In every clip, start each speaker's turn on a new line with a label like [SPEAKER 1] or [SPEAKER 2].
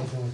[SPEAKER 1] taking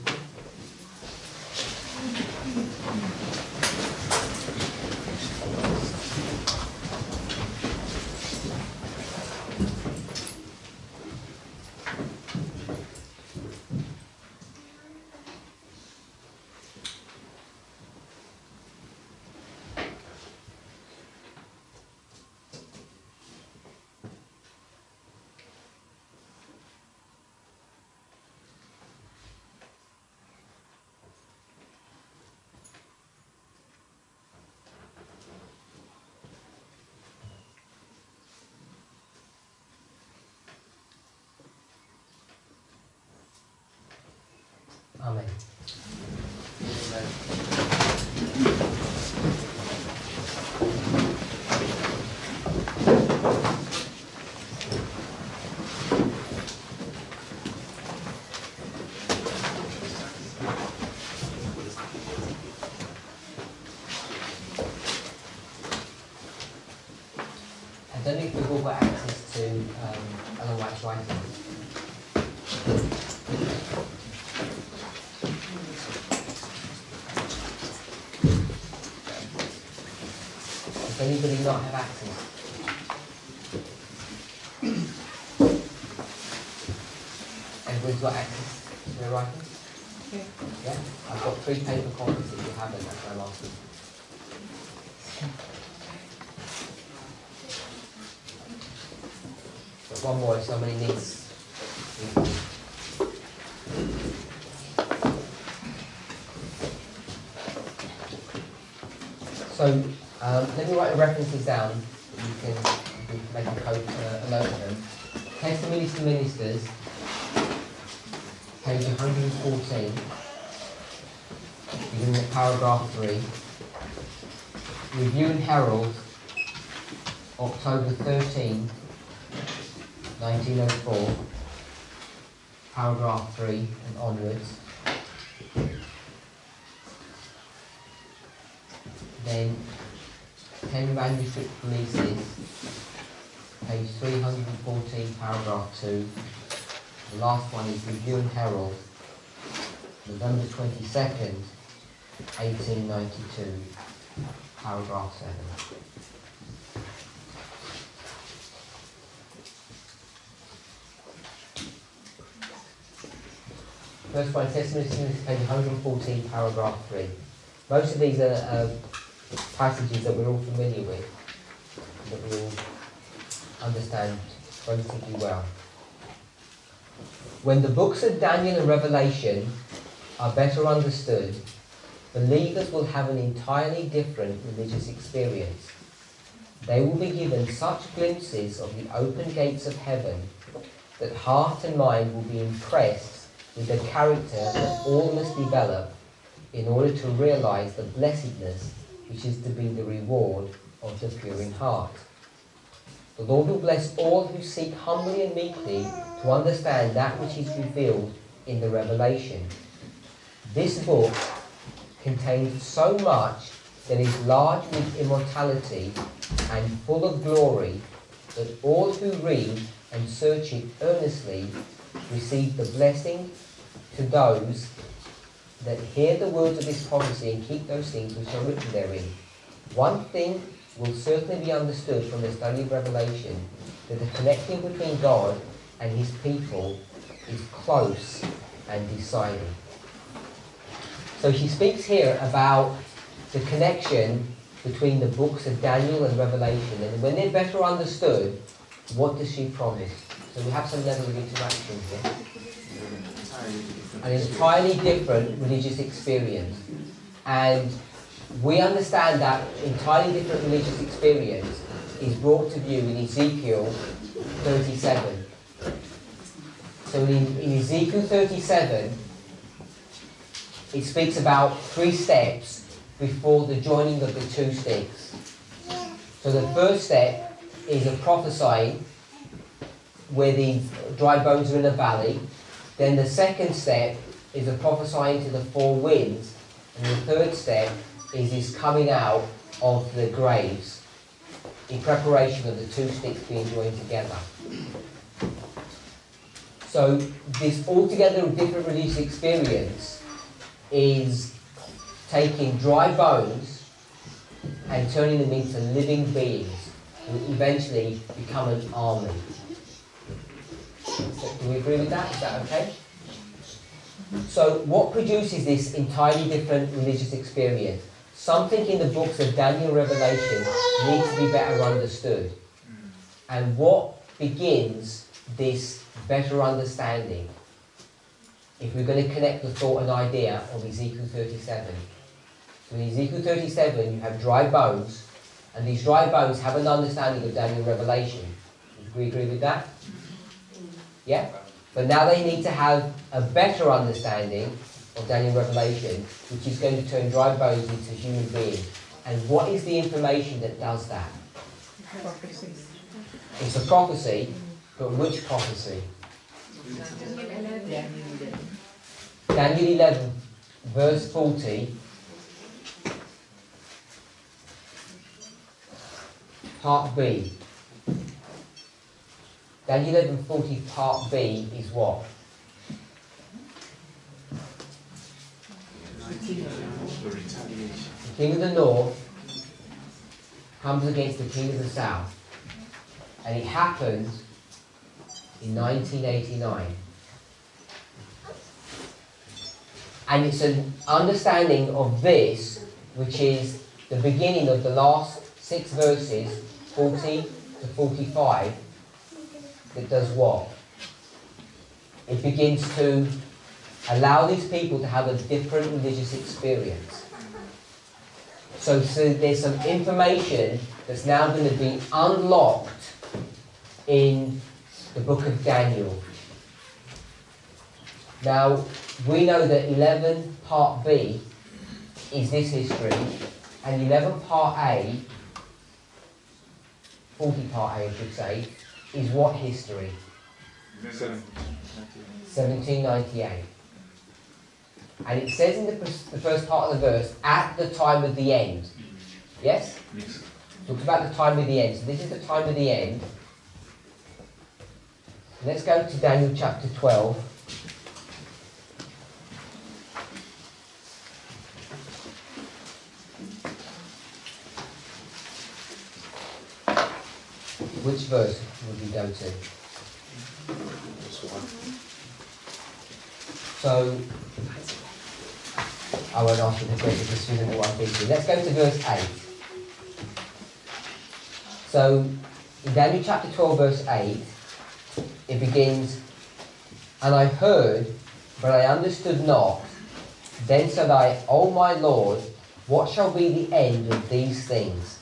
[SPEAKER 1] Amen. I don't know if we've all got access to Ellen White's writing. Does anybody not have access? Everybody's got access to their writing? Yeah? I've got 3 paper copies if you haven't, that's what I'm asking. But one more if somebody needs. So let me write the references down. You can make a note of them. Testimonies to Ministers, page 114, beginning at paragraph 3. Review and Herald, October 13, 1904, paragraph 3 and onwards. Then 10 manuscript releases, page 314, paragraph 2. The last one is Review and Herald, November 22nd, 1892, paragraph 7. First one, Testimony to Ministers, page 114, paragraph 3. Most of these are passages that we're all familiar with, that we all understand relatively well. When the books of Daniel and Revelation are better understood, believers will have an entirely different religious experience. They will be given such glimpses of the open gates of heaven that heart and mind will be impressed with the character that all must develop in order to realize the blessedness which is to be the reward of the pure in heart. The Lord will bless all who seek humbly and meekly to understand that which is revealed in the Revelation. This book contains so much that is large with immortality and full of glory that all who read and search it earnestly receive the blessing to those that hear the words of this prophecy and keep those things which are written therein. One thing will certainly be understood from the study of Revelation, that the connection between God and his people is close and decided. So she speaks here about the connection between the books of Daniel and Revelation, and when they're better understood, what does she promise? So we have some level of interaction here. An entirely different religious experience. And we understand that entirely different religious experience is brought to view in Ezekiel 37. So in Ezekiel 37, it speaks about 3 steps before the joining of the 2 sticks. So the first step is a prophesying where the dry bones are in a valley. Then the second step is a prophesying to the 4 winds. And the third step is his coming out of the graves in preparation of the 2 sticks being joined together. So this altogether different religious experience is taking dry bones and turning them into living beings who eventually become an army. So, do we agree with that? Is that okay? So what produces this entirely different religious experience? Something in the books of Daniel and Revelation needs to be better understood. And what begins this better understanding? If we're going to connect the thought and idea of Ezekiel 37. So in Ezekiel 37 you have dry bones, and these dry bones have an understanding of Daniel and Revelation. Do we agree with that? Yeah? But now they need to have a better understanding of Daniel and Revelation, which is going to turn dry bones into human beings. And what is the information that does that?
[SPEAKER 2] Prophecy.
[SPEAKER 1] It's a prophecy, but which prophecy? Daniel 11, verse 40, part B. Daniel 11:40 part B is what? The king of the north comes against the king of the south. And it happened in 1989. And it's an understanding of this, which is the beginning of the last 6 verses, 40 to 45, that does what? It begins to allow these people to have a different religious experience. So there's some information that's now going to be unlocked in the book of Daniel. Now, we know that 11 part B is this history, and 11 part A, 40 part A I should say, is what history? 1798. And it says in the first part of the verse, at the time of the end. Yes? Yes. Talks about the time of the end. So this is the time of the end. Let's go to Daniel chapter 12. Which verse would we go to? So, I won't ask you the question because you don't know what I'm thinking. Let's go to verse 8. So, in Daniel chapter 12, verse 8, it begins, and I heard, but I understood not. Then said I, O my Lord, what shall be the end of these things?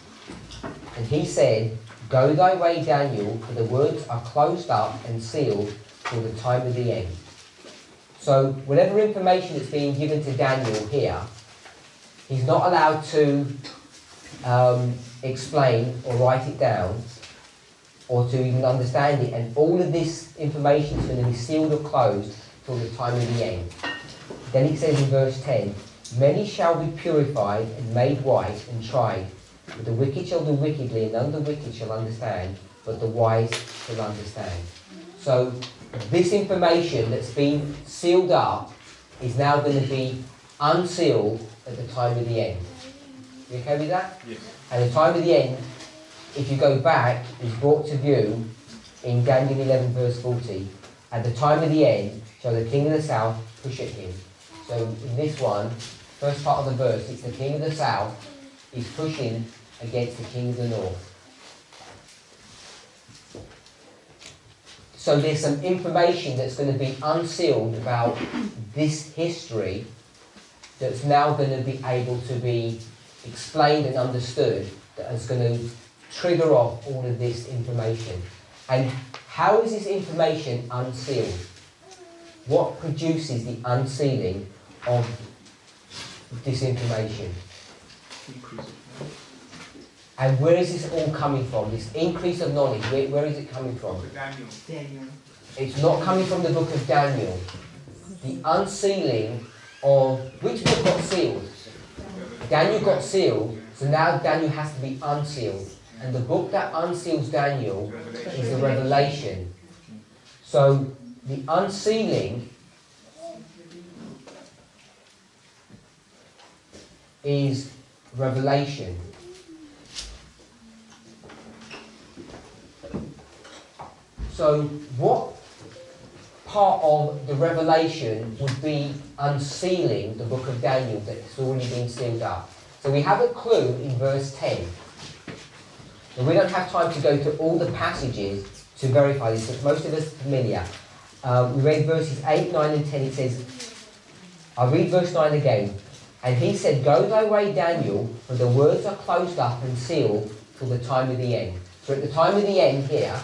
[SPEAKER 1] And he said, Go thy way, Daniel, for the words are closed up and sealed till the time of the end. So, whatever information that's being given to Daniel here, he's not allowed to explain or write it down, or to even understand it, and all of this information is going to be sealed or closed till the time of the end. Then it says in verse 10, Many shall be purified and made white and tried, but the wicked shall do wickedly, and none of the wicked shall understand, but the wise shall understand. So this information that's been sealed up is now going to be unsealed at the time of the end. You okay with that?
[SPEAKER 3] Yes.
[SPEAKER 1] And the time of the end, if you go back, is brought to view in Daniel 11 verse 40. At the time of the end shall the king of the south push at him. So in this one, first part of the verse, it's the king of the south is pushing against the king of the north. So there's some information that's going to be unsealed about this history that's now going to be able to be explained and understood, that is going to trigger off all of this information. And how is this information unsealed? What produces the unsealing of this information? And where is this all coming from? This increase of knowledge, where is it coming from?
[SPEAKER 2] Daniel.
[SPEAKER 1] It's not coming from the book of Daniel. The unsealing of... Which book got sealed? Daniel got sealed, so now Daniel has to be unsealed. And the book that unseals Daniel is the Revelation. So the unsealing is revelation. So what part of the revelation would be unsealing the book of Daniel that's already been sealed up? So we have a clue in verse 10. Now, we don't have time to go to all the passages to verify this, but most of us are familiar. We read verses 8, 9 and 10. It says, I'll read verse 9 again. And he said, Go thy way, Daniel, for the words are closed up and sealed till the time of the end. So at the time of the end here,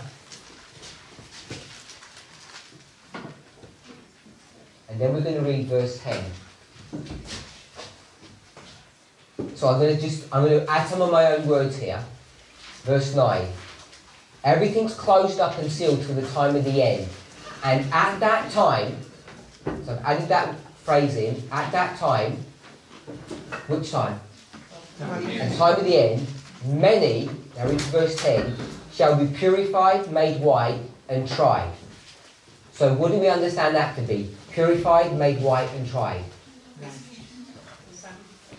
[SPEAKER 1] and then we're going to read verse 10. So I'm going to add some of my own words here. Verse 9. Everything's closed up and sealed till the time of the end. And at that time, so I've added that phrase in, at that time, which time? At the time of the end, many, now read verse 10, shall be purified, made white, and tried. So what do we understand that to be? Purified, made white, and tried.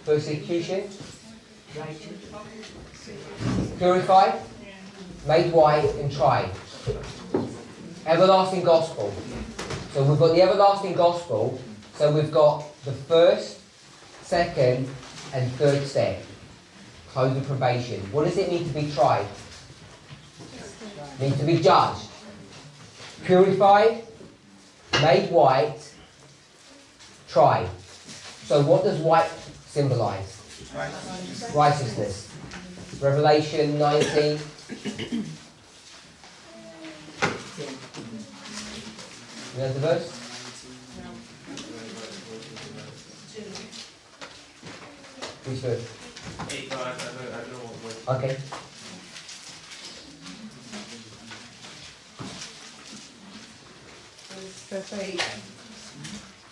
[SPEAKER 1] Persecution. Purified, made white, and tried. Everlasting gospel. So we've got the everlasting gospel. So we've got the first, second, and third step. Close of probation. What does it mean to be tried? It means to be judged. Purified, made white, tried. So what does white symbolize? Righteousness. Revelation 19. You know the verse? Which verse?
[SPEAKER 3] 8, no, I don't know what verse.
[SPEAKER 1] Okay.
[SPEAKER 2] Verse 8.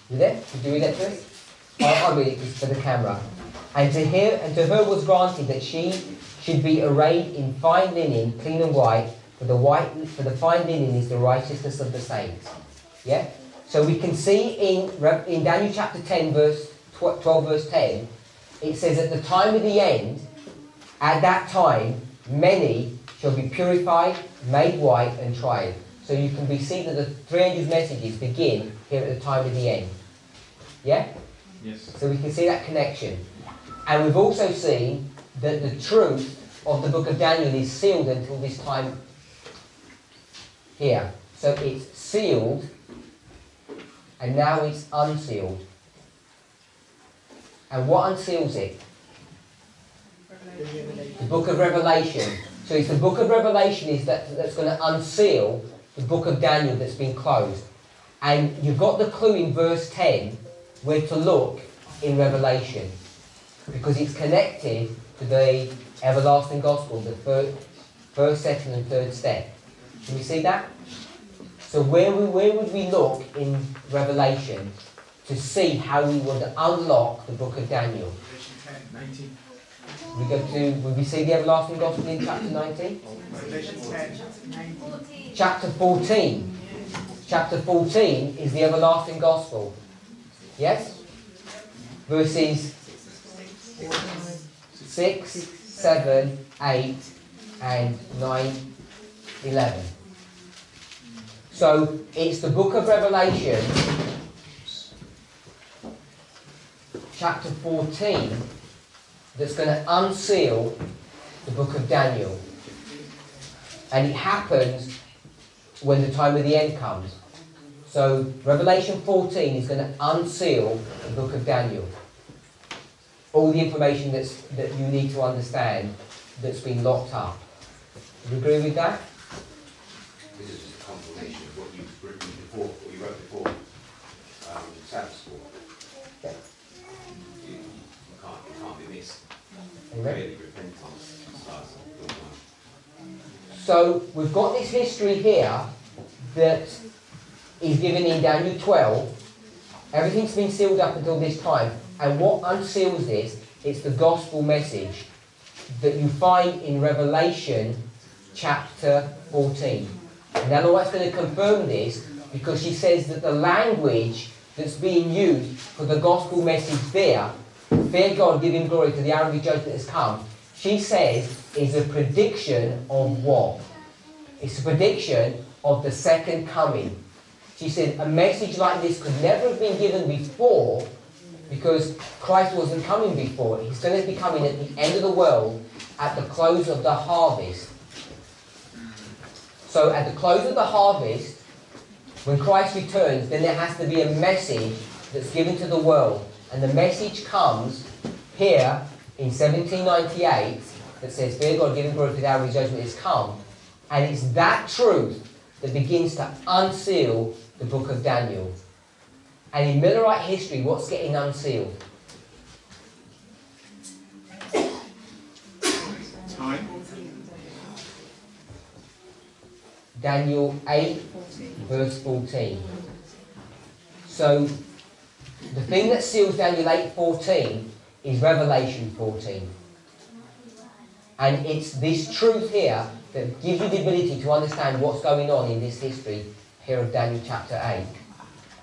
[SPEAKER 1] You there? Did you read that first? I'll read it for the camera. And to her was granted that she should be arrayed in fine linen, clean and white, for the fine linen is the righteousness of the saints. Yeah? So we can see in Daniel chapter 10, verse 12, verse 10, it says at the time of the end, at that time, many shall be purified, made white, and tried. So you can see that the 300 messages begin here at the time of the end. Yeah?
[SPEAKER 3] Yes.
[SPEAKER 1] So we can see that connection. And we've also seen that the truth of the book of Daniel is sealed until this time here. So it's sealed, and now it's unsealed. And what unseals it? The book of Revelation. So it's the book of Revelation that's going to unseal the book of Daniel that's been closed. And you've got the clue in verse 10 where to look in Revelation, because it's connected to the everlasting gospel, the first, second and third step. Can you see that? So where would we look in Revelation to see how we would unlock the book of Daniel?
[SPEAKER 3] 19.
[SPEAKER 1] Would we see the everlasting gospel in chapter 19? Chapter 14. Chapter 14 is the everlasting gospel. Yes? Verses 6, 7, 8, and 9, 11. So it's the book of Revelation, chapter 14, that's going to unseal the book of Daniel. And it happens when the time of the end comes. So Revelation 14 is going to unseal the book of Daniel. All the information that you need to understand that's been locked up. Do you agree with that?
[SPEAKER 4] This is just a confirmation of what you've written before, what you wrote before. Sabbath school.
[SPEAKER 1] Yeah.
[SPEAKER 4] It can't be missed.
[SPEAKER 1] Amen.
[SPEAKER 4] Really, repentance starts at the time.
[SPEAKER 1] So we've got this history here that is given in Daniel 12. Everything's been sealed up until this time. And what unseals this, it's the gospel message that you find in Revelation chapter 14. And Ellen White's going to confirm this because she says that the language that's being used for the gospel message there, fear God, give him glory to the hour of his judgment has come, she says is a prediction of what? It's a prediction of the second coming. She said a message like this could never have been given before because Christ wasn't coming before. He's going to be coming at the end of the world at the close of the harvest. So at the close of the harvest, when Christ returns, then there has to be a message that's given to the world. And the message comes here in 1798 that says, fear God, give him glory, for the hour of his judgment is come. And it's that truth that begins to unseal the book of Daniel. And in Millerite history, what's getting unsealed?
[SPEAKER 3] Time.
[SPEAKER 1] Daniel 8, verse 14. So, the thing that seals Daniel 8:14 is Revelation 14. And it's this truth here that gives you the ability to understand what's going on in this history here of Daniel chapter 8.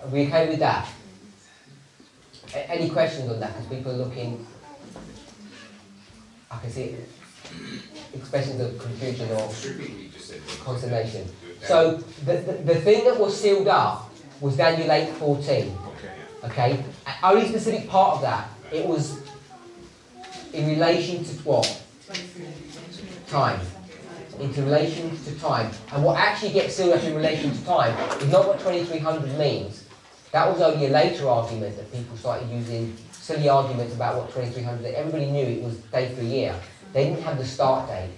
[SPEAKER 1] Are we okay with that? Any questions on that? Because people are looking... I can see expressions of confusion or consternation. So, the thing that was sealed up was Daniel 8:14. Okay? Only specific part of that, it was in relation to what? Time. Into relation to time. And what actually gets sealed up in relation to time is not what 2300 means. That was only a later argument that people started using silly arguments about what 2300. Everybody knew it was day for a year. They didn't have the start date.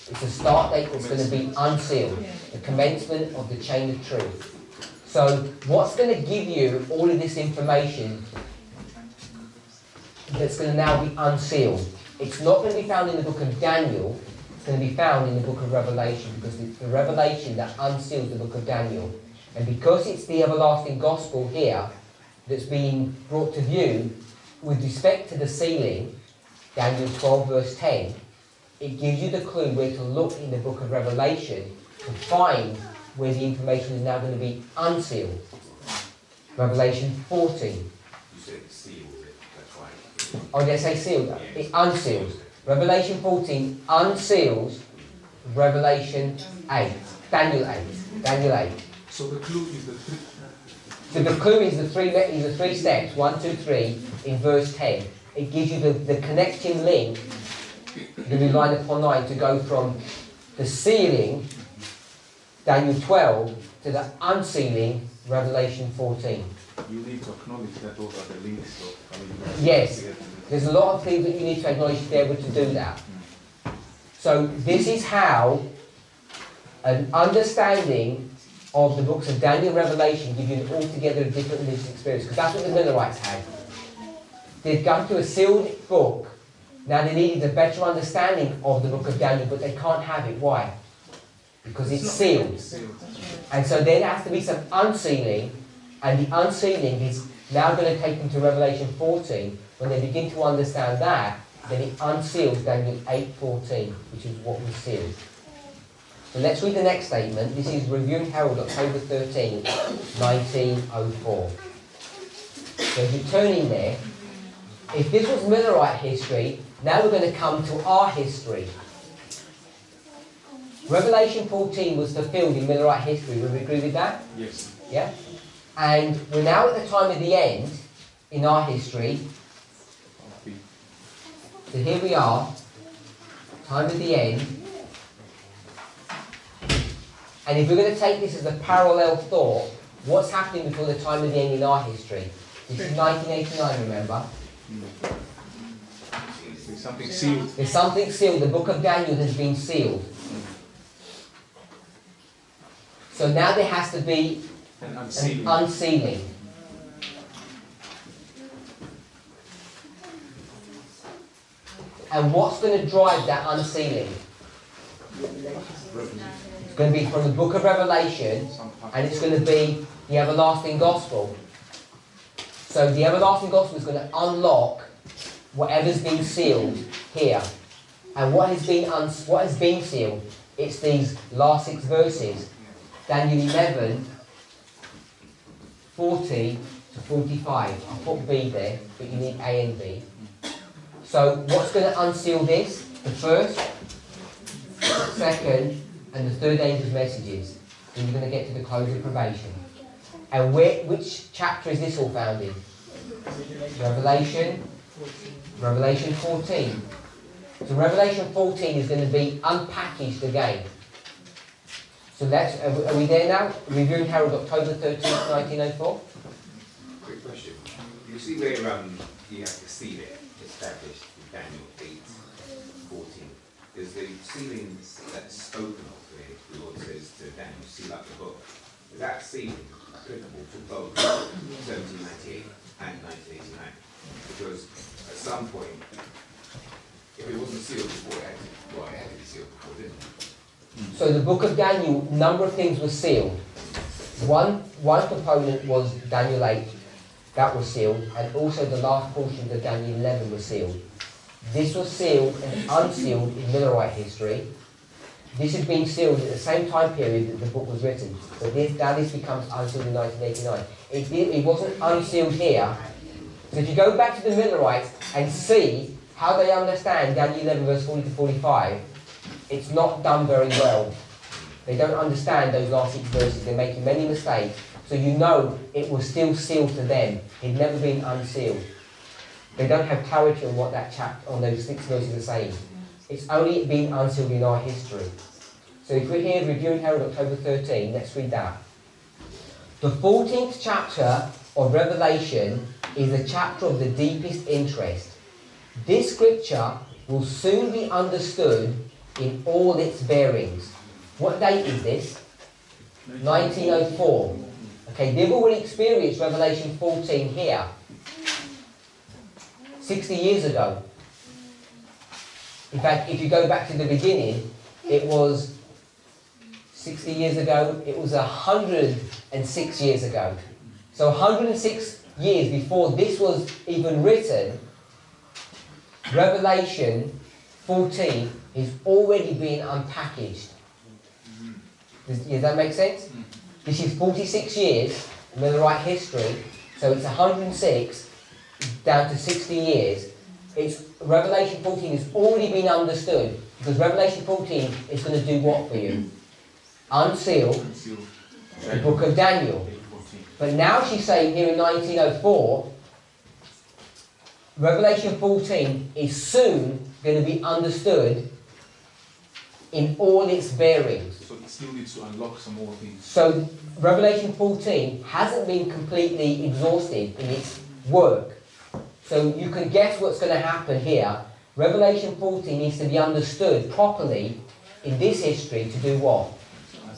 [SPEAKER 1] It's a start date that's going to be unsealed. The commencement of the chain of truth. So what's going to give you all of this information that's going to now be unsealed? It's not going to be found in the book of Daniel. It's going to be found in the book of Revelation, because it's the revelation that unseals the book of Daniel. And because it's the everlasting gospel here that's being brought to view with respect to the sealing, Daniel 12 verse 10, it gives you the clue where to look in the book of Revelation to find where the information is now going to be unsealed. Revelation 14.
[SPEAKER 4] You said sealed, that's right.
[SPEAKER 1] Oh, did I say sealed? It unseals. Revelation 14 unseals Revelation 8. Daniel 8. Daniel 8.
[SPEAKER 3] So the clue is the three.
[SPEAKER 1] So the clue is the three steps, 1, 2, 3, in verse 10. It gives you the connecting link, the line upon line, to go from the sealing, Daniel 12, to the unsealing, Revelation 14.
[SPEAKER 3] You need to acknowledge that those are the links of...
[SPEAKER 1] Yes, there's a lot of things that you need to acknowledge to be able to do that. So this is how an understanding of the books of Daniel and Revelation give you an altogether different religious experience, because that's what the Millerites had. They'd gone to a sealed book. Now they needed a better understanding of the book of Daniel, but they can't have it. Why? Because it's sealed. And so there has to be some unsealing, and the unsealing is now going to take them to Revelation 14. When they begin to understand that, then it unseals Daniel 8:14, which is what was sealed. So let's read the next statement. This is Review and Herald, October 13, 1904. So if you're turning there, if this was Millerite history, now we're going to come to our history. Revelation 14 was fulfilled in Millerite history. Would we agree with that?
[SPEAKER 3] Yes.
[SPEAKER 1] Yeah? And we're now at the time of the end in our history. So here we are, time of the end. And if we're going to take this as a parallel thought, what's happening before the time of the end in our history? This is 1989, remember?
[SPEAKER 3] There's something sealed.
[SPEAKER 1] There's something sealed. The book of Daniel has been sealed. So now there has to be
[SPEAKER 3] An
[SPEAKER 1] an unsealing. And what's going to drive that unsealing? It's going to be from the book of Revelation, and it's going to be the everlasting gospel. So the everlasting gospel is going to unlock whatever's been sealed here. And what has been sealed? It's these last 6 verses. Daniel 11, 40 to 45. I put B there, but you need A and B. So what's going to unseal this? The first, second, and the third angel's messages. Then you're going to get to the close of probation. And which chapter is this all found in? Revelation 14. So Revelation 14 is going to be unpackaged again. So that's, are we there now? Reviewing Herald, October 13th, 1904.
[SPEAKER 4] Quick question. You see where you have the seal it established in Daniel 8:14. There's the sealing that's spoken of where the Lord says to Daniel, seal up the book. Is that sealing applicable to both 1798 and 1989? Because at some point, if it wasn't sealed before, it had to be sealed before, didn't it?
[SPEAKER 1] So the book of Daniel, a number of things were sealed. One component was Daniel 8, that was sealed, and also the last portion of Daniel 11 was sealed. This was sealed and unsealed in Millerite history. This had been sealed at the same time period that the book was written, but this becomes unsealed in 1989. It wasn't unsealed here. So if you go back to the Millerites and see how they understand Daniel 11 verse 40 to 45, it's not done very well. They don't understand those last 6 verses. They're making many mistakes. So you know it was still sealed to them. It had never been unsealed. They don't have clarity on what that chapter, on those 6 verses are saying. It's only been unsealed in our history. So if we're here reviewing Herald October 13, let's read that. The 14th chapter of Revelation is a chapter of the deepest interest. This scripture will soon be understood in all its bearings. What date is this? 1904. Okay, they've already experienced Revelation 14 here. 60 years ago. In fact, if you go back to the beginning, it was 60 years ago, it was 106 years ago. So 106 years before this was even written, Revelation 14 is already being unpackaged. Does that make sense? This is 46 years, Millerite history, so it's 106 down to 60 years. Revelation 14 has already been understood, because Revelation 14 is going to do what for you? Unseal the book of Daniel. But now she's saying here in 1904, Revelation 14 is soon going to be understood in all its bearings.
[SPEAKER 3] So it still needs to unlock some more things.
[SPEAKER 1] So Revelation 14 hasn't been completely exhausted in its work. So you can guess what's going to happen here. Revelation 14 needs to be understood properly in this history to do what?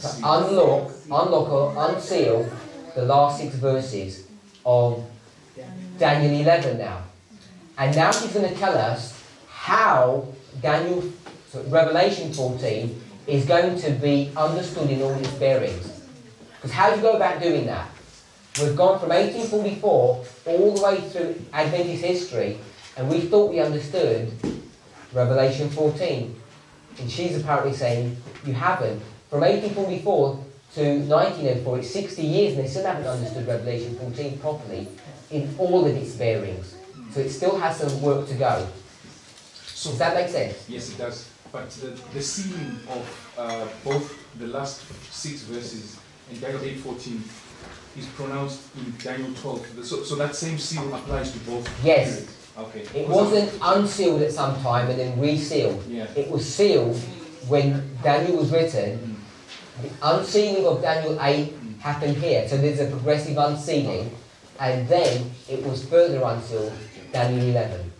[SPEAKER 1] To unlock or unseal the last 6 verses of Daniel 11 now. And now she's going to tell us how Revelation 14 is going to be understood in all its bearings. Because how do you go about doing that? We've gone from 1844 all the way through Adventist history, and we thought we understood Revelation 14. And she's apparently saying, you haven't. From 1844 to 1904, it's 60 years, and they still haven't understood Revelation 14 properly in all of its bearings. So it still has some work to go.
[SPEAKER 3] So,
[SPEAKER 1] does that make sense?
[SPEAKER 3] Yes, it does. But the sealing of both the last 6 verses in Daniel 8:14 is pronounced in Daniel 12. So that same seal applies to both.
[SPEAKER 1] Yes.
[SPEAKER 3] Periods. Okay.
[SPEAKER 1] It wasn't unsealed at some time and then resealed.
[SPEAKER 3] Yeah.
[SPEAKER 1] It was sealed when Daniel was written. The unsealing of Daniel 8 happened here. So there's a progressive unsealing, and then it was further unsealed, Daniel 11.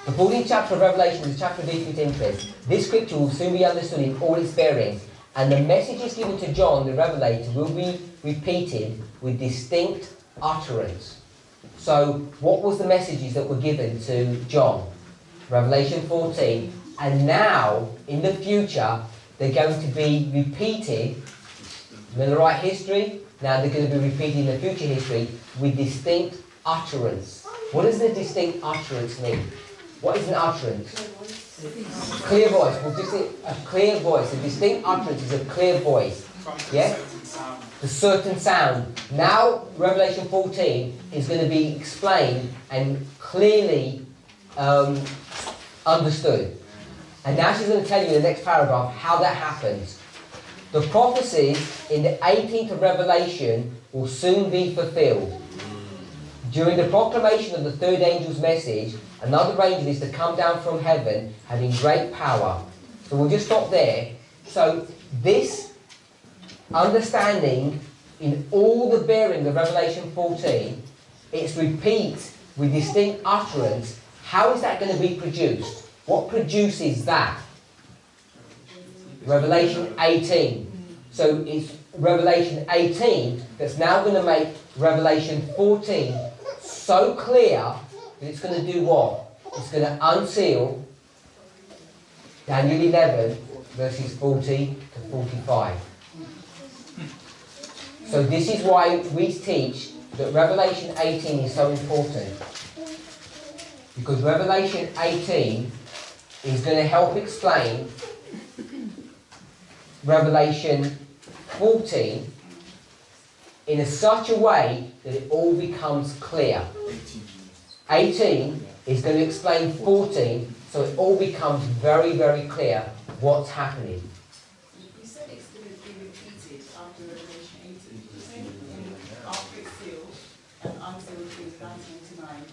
[SPEAKER 1] The 14th chapter of Revelation is a chapter of deepest interest. This scripture will soon be understood in all its bearings, and the messages given to John the Revelator will be repeated with distinct utterance. So, what was the messages that were given to John? Revelation 14. And now, in the future, they're going to be repeated, Millerite history, now they're going to be repeated in the future history with distinct utterance. What does the distinct utterance mean? What is an utterance? Clear voice. Well, just a clear voice. A distinct utterance is a clear voice. Yeah? the certain sound. Now Revelation 14 is going to be explained and clearly understood. And now she's going to tell you in the next paragraph how that happens. The prophecies in the 18th of Revelation will soon be fulfilled. During the proclamation of the third angel's message, another angel is to come down from heaven having great power. So we'll just stop there. So this understanding in all the bearing of Revelation 14, it's repeat with distinct utterance. How is that going to be produced? What produces that? Revelation 18. So it's Revelation 18 that's now going to make Revelation 14 so clear that it's going to do what? It's going to unseal Daniel 11 verses 40 to 45. So this is why we teach that Revelation 18 is so important. Because Revelation 18 is going to help explain Revelation 14 in such a way that it all becomes clear. 18 is going to explain 14, so it all becomes very, very clear what's happening.
[SPEAKER 2] You said it's going to be repeated after Revelation 18. You said after it's sealed and unsealed is 1989.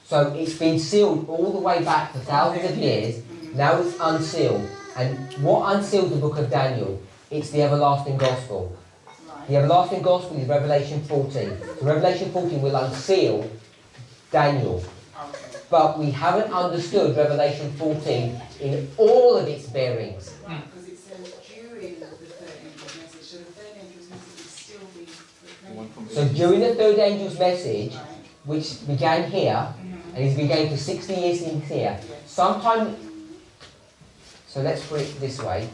[SPEAKER 1] So it's been sealed all the way back for thousands of years. Now it's unsealed. And what unsealed the book of Daniel? It's the everlasting gospel. The everlasting gospel is Revelation 14. So Revelation 14 will unseal Daniel. But we haven't understood Revelation 14 in all of its bearings.
[SPEAKER 2] Because it says during the third angel's message. So the third angel's message is still being proclaimed.
[SPEAKER 1] So during the third angel's message, which began here, and is began for 60 years in here, sometime, so let's put it this way,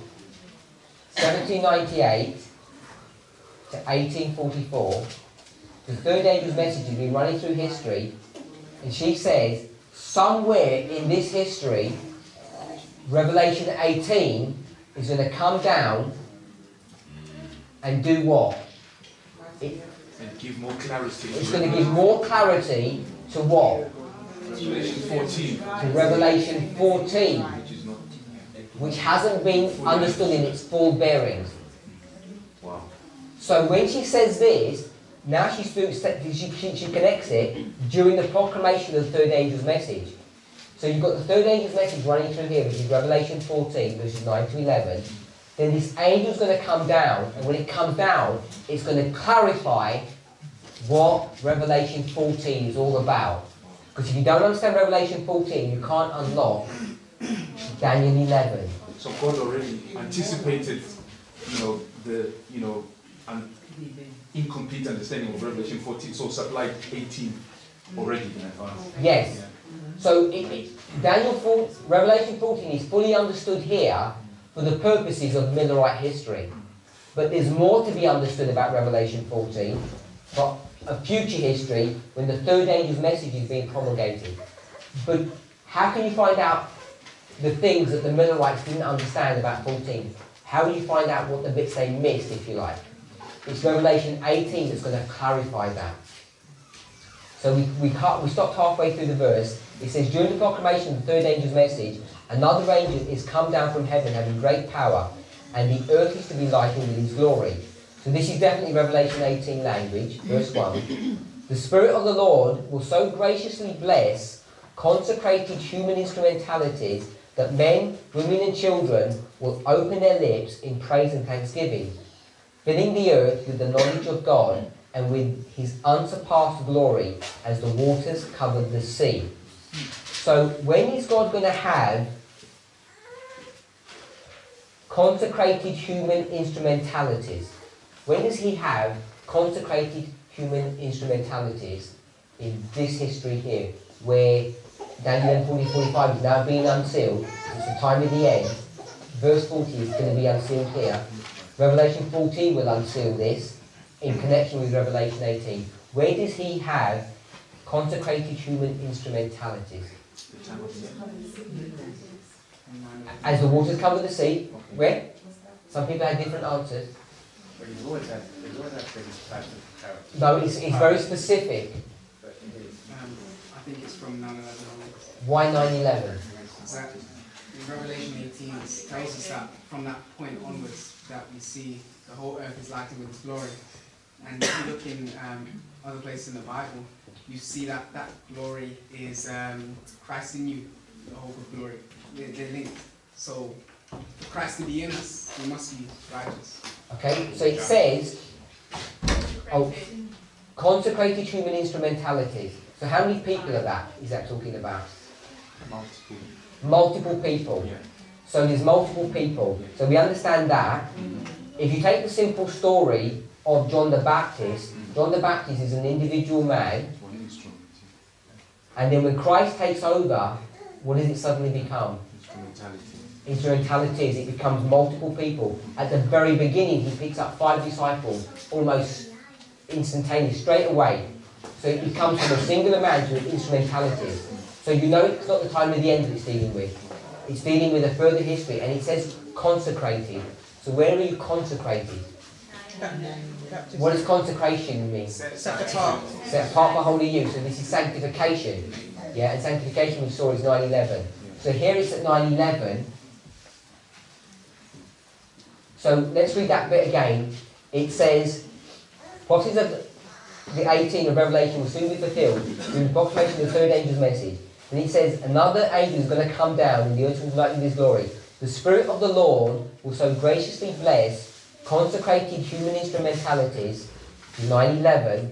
[SPEAKER 1] 1798 to 1844, the third angel's message has been running through history, and she says, somewhere in this history, Revelation 18 is going to come down and do what?
[SPEAKER 3] And give more clarity.
[SPEAKER 1] It's going to give more clarity to what?
[SPEAKER 3] Revelation 14.
[SPEAKER 1] To Revelation 14,
[SPEAKER 3] Which is not.
[SPEAKER 1] which hasn't been understood in its full bearings.
[SPEAKER 3] Wow.
[SPEAKER 1] So when she says this, now she connects it during the proclamation of the third angel's message. So you've got the third angel's message running through here, which is Revelation 14, verses 9 to 11. Then this angel's going to come down, and when it comes down, it's going to clarify what Revelation 14 is all about. Because if you don't understand Revelation 14, you can't unlock Daniel 11.
[SPEAKER 3] So God already anticipated, the incomplete understanding of Revelation 14, so supplied 18 already in advance.
[SPEAKER 1] Yes. So Revelation 14 is fully understood here for the purposes of Millerite history. But there's more to be understood about Revelation 14 for a future history when the third angel's message is being promulgated. But how can you find out the things that the Millerites didn't understand about 14? How do you find out what the bits they missed, if you like? It's Revelation 18 that's going to clarify that. So we stopped halfway through the verse. It says, during the proclamation of the third angel's message, another angel is come down from heaven having great power, and the earth is to be lightened with his glory. So this is definitely Revelation 18 language, verse 1. The Spirit of the Lord will so graciously bless consecrated human instrumentalities that men, women and children will open their lips in praise and thanksgiving, filling the earth with the knowledge of God and with his unsurpassed glory as the waters covered the sea. So when is God going to have consecrated human instrumentalities? When does he have consecrated human instrumentalities in this history here, where Daniel 40-45 is now being unsealed? It's the time of the end. Verse 40 is going to be unsealed here. Revelation 14 will unseal this in connection with Revelation 18. Where does he have consecrated human instrumentalities? As the waters cover the sea. Where? Some people had different answers.
[SPEAKER 5] But he's always had these types of characters.
[SPEAKER 1] No, it's very specific.
[SPEAKER 5] But it is.
[SPEAKER 6] I think it's from 9/11 onwards.
[SPEAKER 1] Why 9/11?
[SPEAKER 6] That in Revelation 18 it tells us that from that point onwards that we see the whole earth is lighted with His glory. And if you look in other places in the Bible, you see that that glory is Christ in you, the hope of glory. They're linked. So for Christ to be in us, we must be righteous.
[SPEAKER 1] Okay, so it says, consecrated human instrumentalities. So how many people is that talking about?
[SPEAKER 3] Multiple.
[SPEAKER 1] Multiple people.
[SPEAKER 3] Yeah.
[SPEAKER 1] So there's multiple people. So we understand that. If you take the simple story of John the Baptist is an individual man.
[SPEAKER 3] One instrument.
[SPEAKER 1] And then when Christ takes over, what does it suddenly become? Instrumentalities. It becomes multiple people. At the very beginning, he picks up 5 disciples almost instantaneously, straight away. So it becomes from a singular man to instrumentalities. So you know it's not the time of the end that it's dealing with. It's dealing with a further history, and it says consecrated. So where are you consecrated? What does consecration mean?
[SPEAKER 6] Set apart.
[SPEAKER 1] Set apart for holy use. So this is sanctification. Yeah, and sanctification we saw is 9/11. So here it's at 9/11. So let's read that bit again. It says, prophecies of the 18 of Revelation will soon be fulfilled through the proclamation of the third angel's message. And it says, another angel is going to come down and the earth will light with his glory. The Spirit of the Lord will so graciously bless consecrated human instrumentalities, 9/11,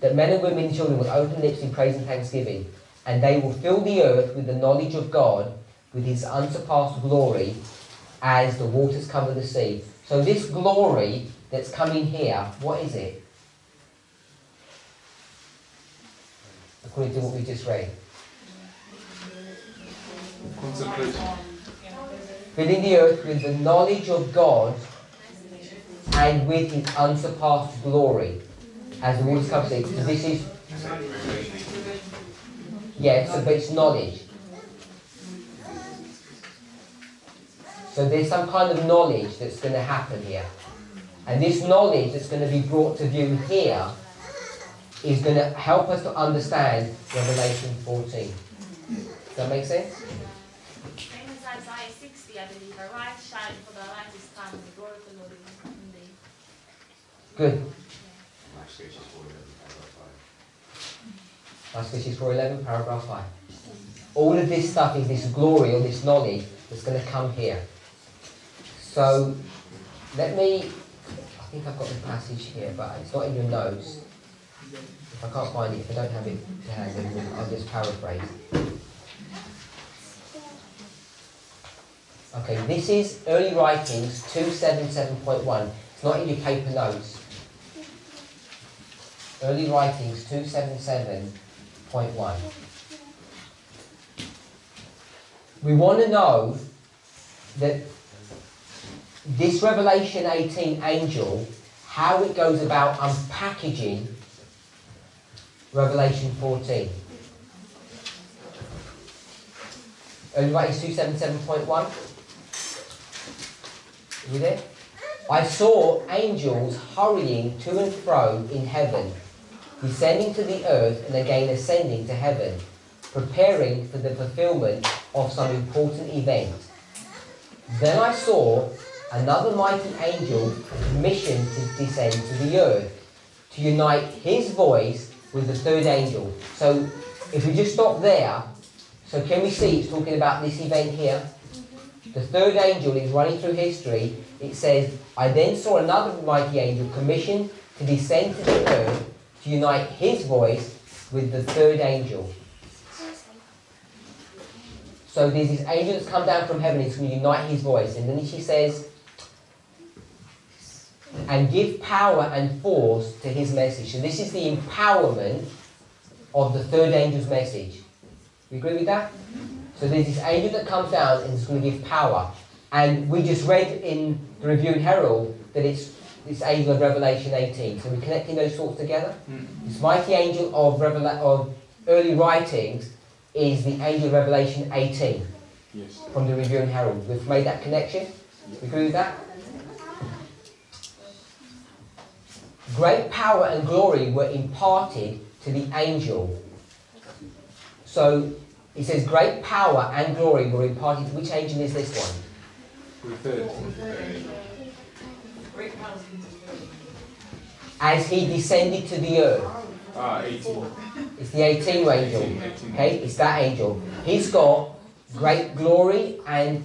[SPEAKER 1] that men and women and children will open lips in praise and thanksgiving, and they will fill the earth with the knowledge of God, with His unsurpassed glory, as the waters cover the sea. So this glory that's coming here, what is it? According to what we just read.
[SPEAKER 3] Consecration.
[SPEAKER 1] Filling the earth with the knowledge of God and with His unsurpassed glory, as the waters cover the sea. So this is, yeah, so but it's knowledge. So there's some kind of knowledge that's going to happen here. And this knowledge that's going to be brought to view here is going to help us to understand Revelation 14. Does that make sense?
[SPEAKER 7] Same as Isaiah 60, I believe. Arise, shine, for the light is come, and the glory of the Lord is in thee.
[SPEAKER 1] Good.
[SPEAKER 4] Last
[SPEAKER 1] Ecclesiastes 4:11, paragraph 5. All of this stuff is this glory or this knowledge that's going to come here. So, let me, I think I've got the passage here, but it's not in your notes. If I can't find it, if I don't have it to hand, then I'll just paraphrase. Okay, this is Early Writings 277.1. It's not in your paper notes. Early Writings 277.1. We want to know that this Revelation 18 angel, how it goes about unpackaging Revelation 14. Early Writings 277.1. Are you there? I saw angels hurrying to and fro in heaven, descending to the earth and again ascending to heaven, preparing for the fulfillment of some important event. Then I saw another mighty angel commissioned to descend to the earth, to unite his voice with the third angel. So if we just stop there, so can we see it's talking about this event here? The third angel is running through history. It says, I then saw another mighty angel commissioned to descend to the earth to unite his voice with the third angel. So there's this angel that's come down from heaven, he's going to unite his voice. And then she says, and give power and force to his message. So this is the empowerment of the third angel's message. You agree with that? So there's this angel that comes down and is going to give power. And we just read in the Review and Herald that it's this angel of Revelation 18. So we're connecting those thoughts together. This mighty angel of early writings is the angel of Revelation 18.
[SPEAKER 3] Yes.
[SPEAKER 1] From the Review and Herald. We've made that connection. You agree with that? great power and glory were imparted to the angel. So it says great power and glory were imparted. Which angel is this one?
[SPEAKER 3] The third.
[SPEAKER 2] Great powers interfered.
[SPEAKER 1] As he descended to the earth.
[SPEAKER 3] 18.
[SPEAKER 1] It's the 18th angel.
[SPEAKER 3] 18.
[SPEAKER 1] Okay, it's that angel. He's got great glory and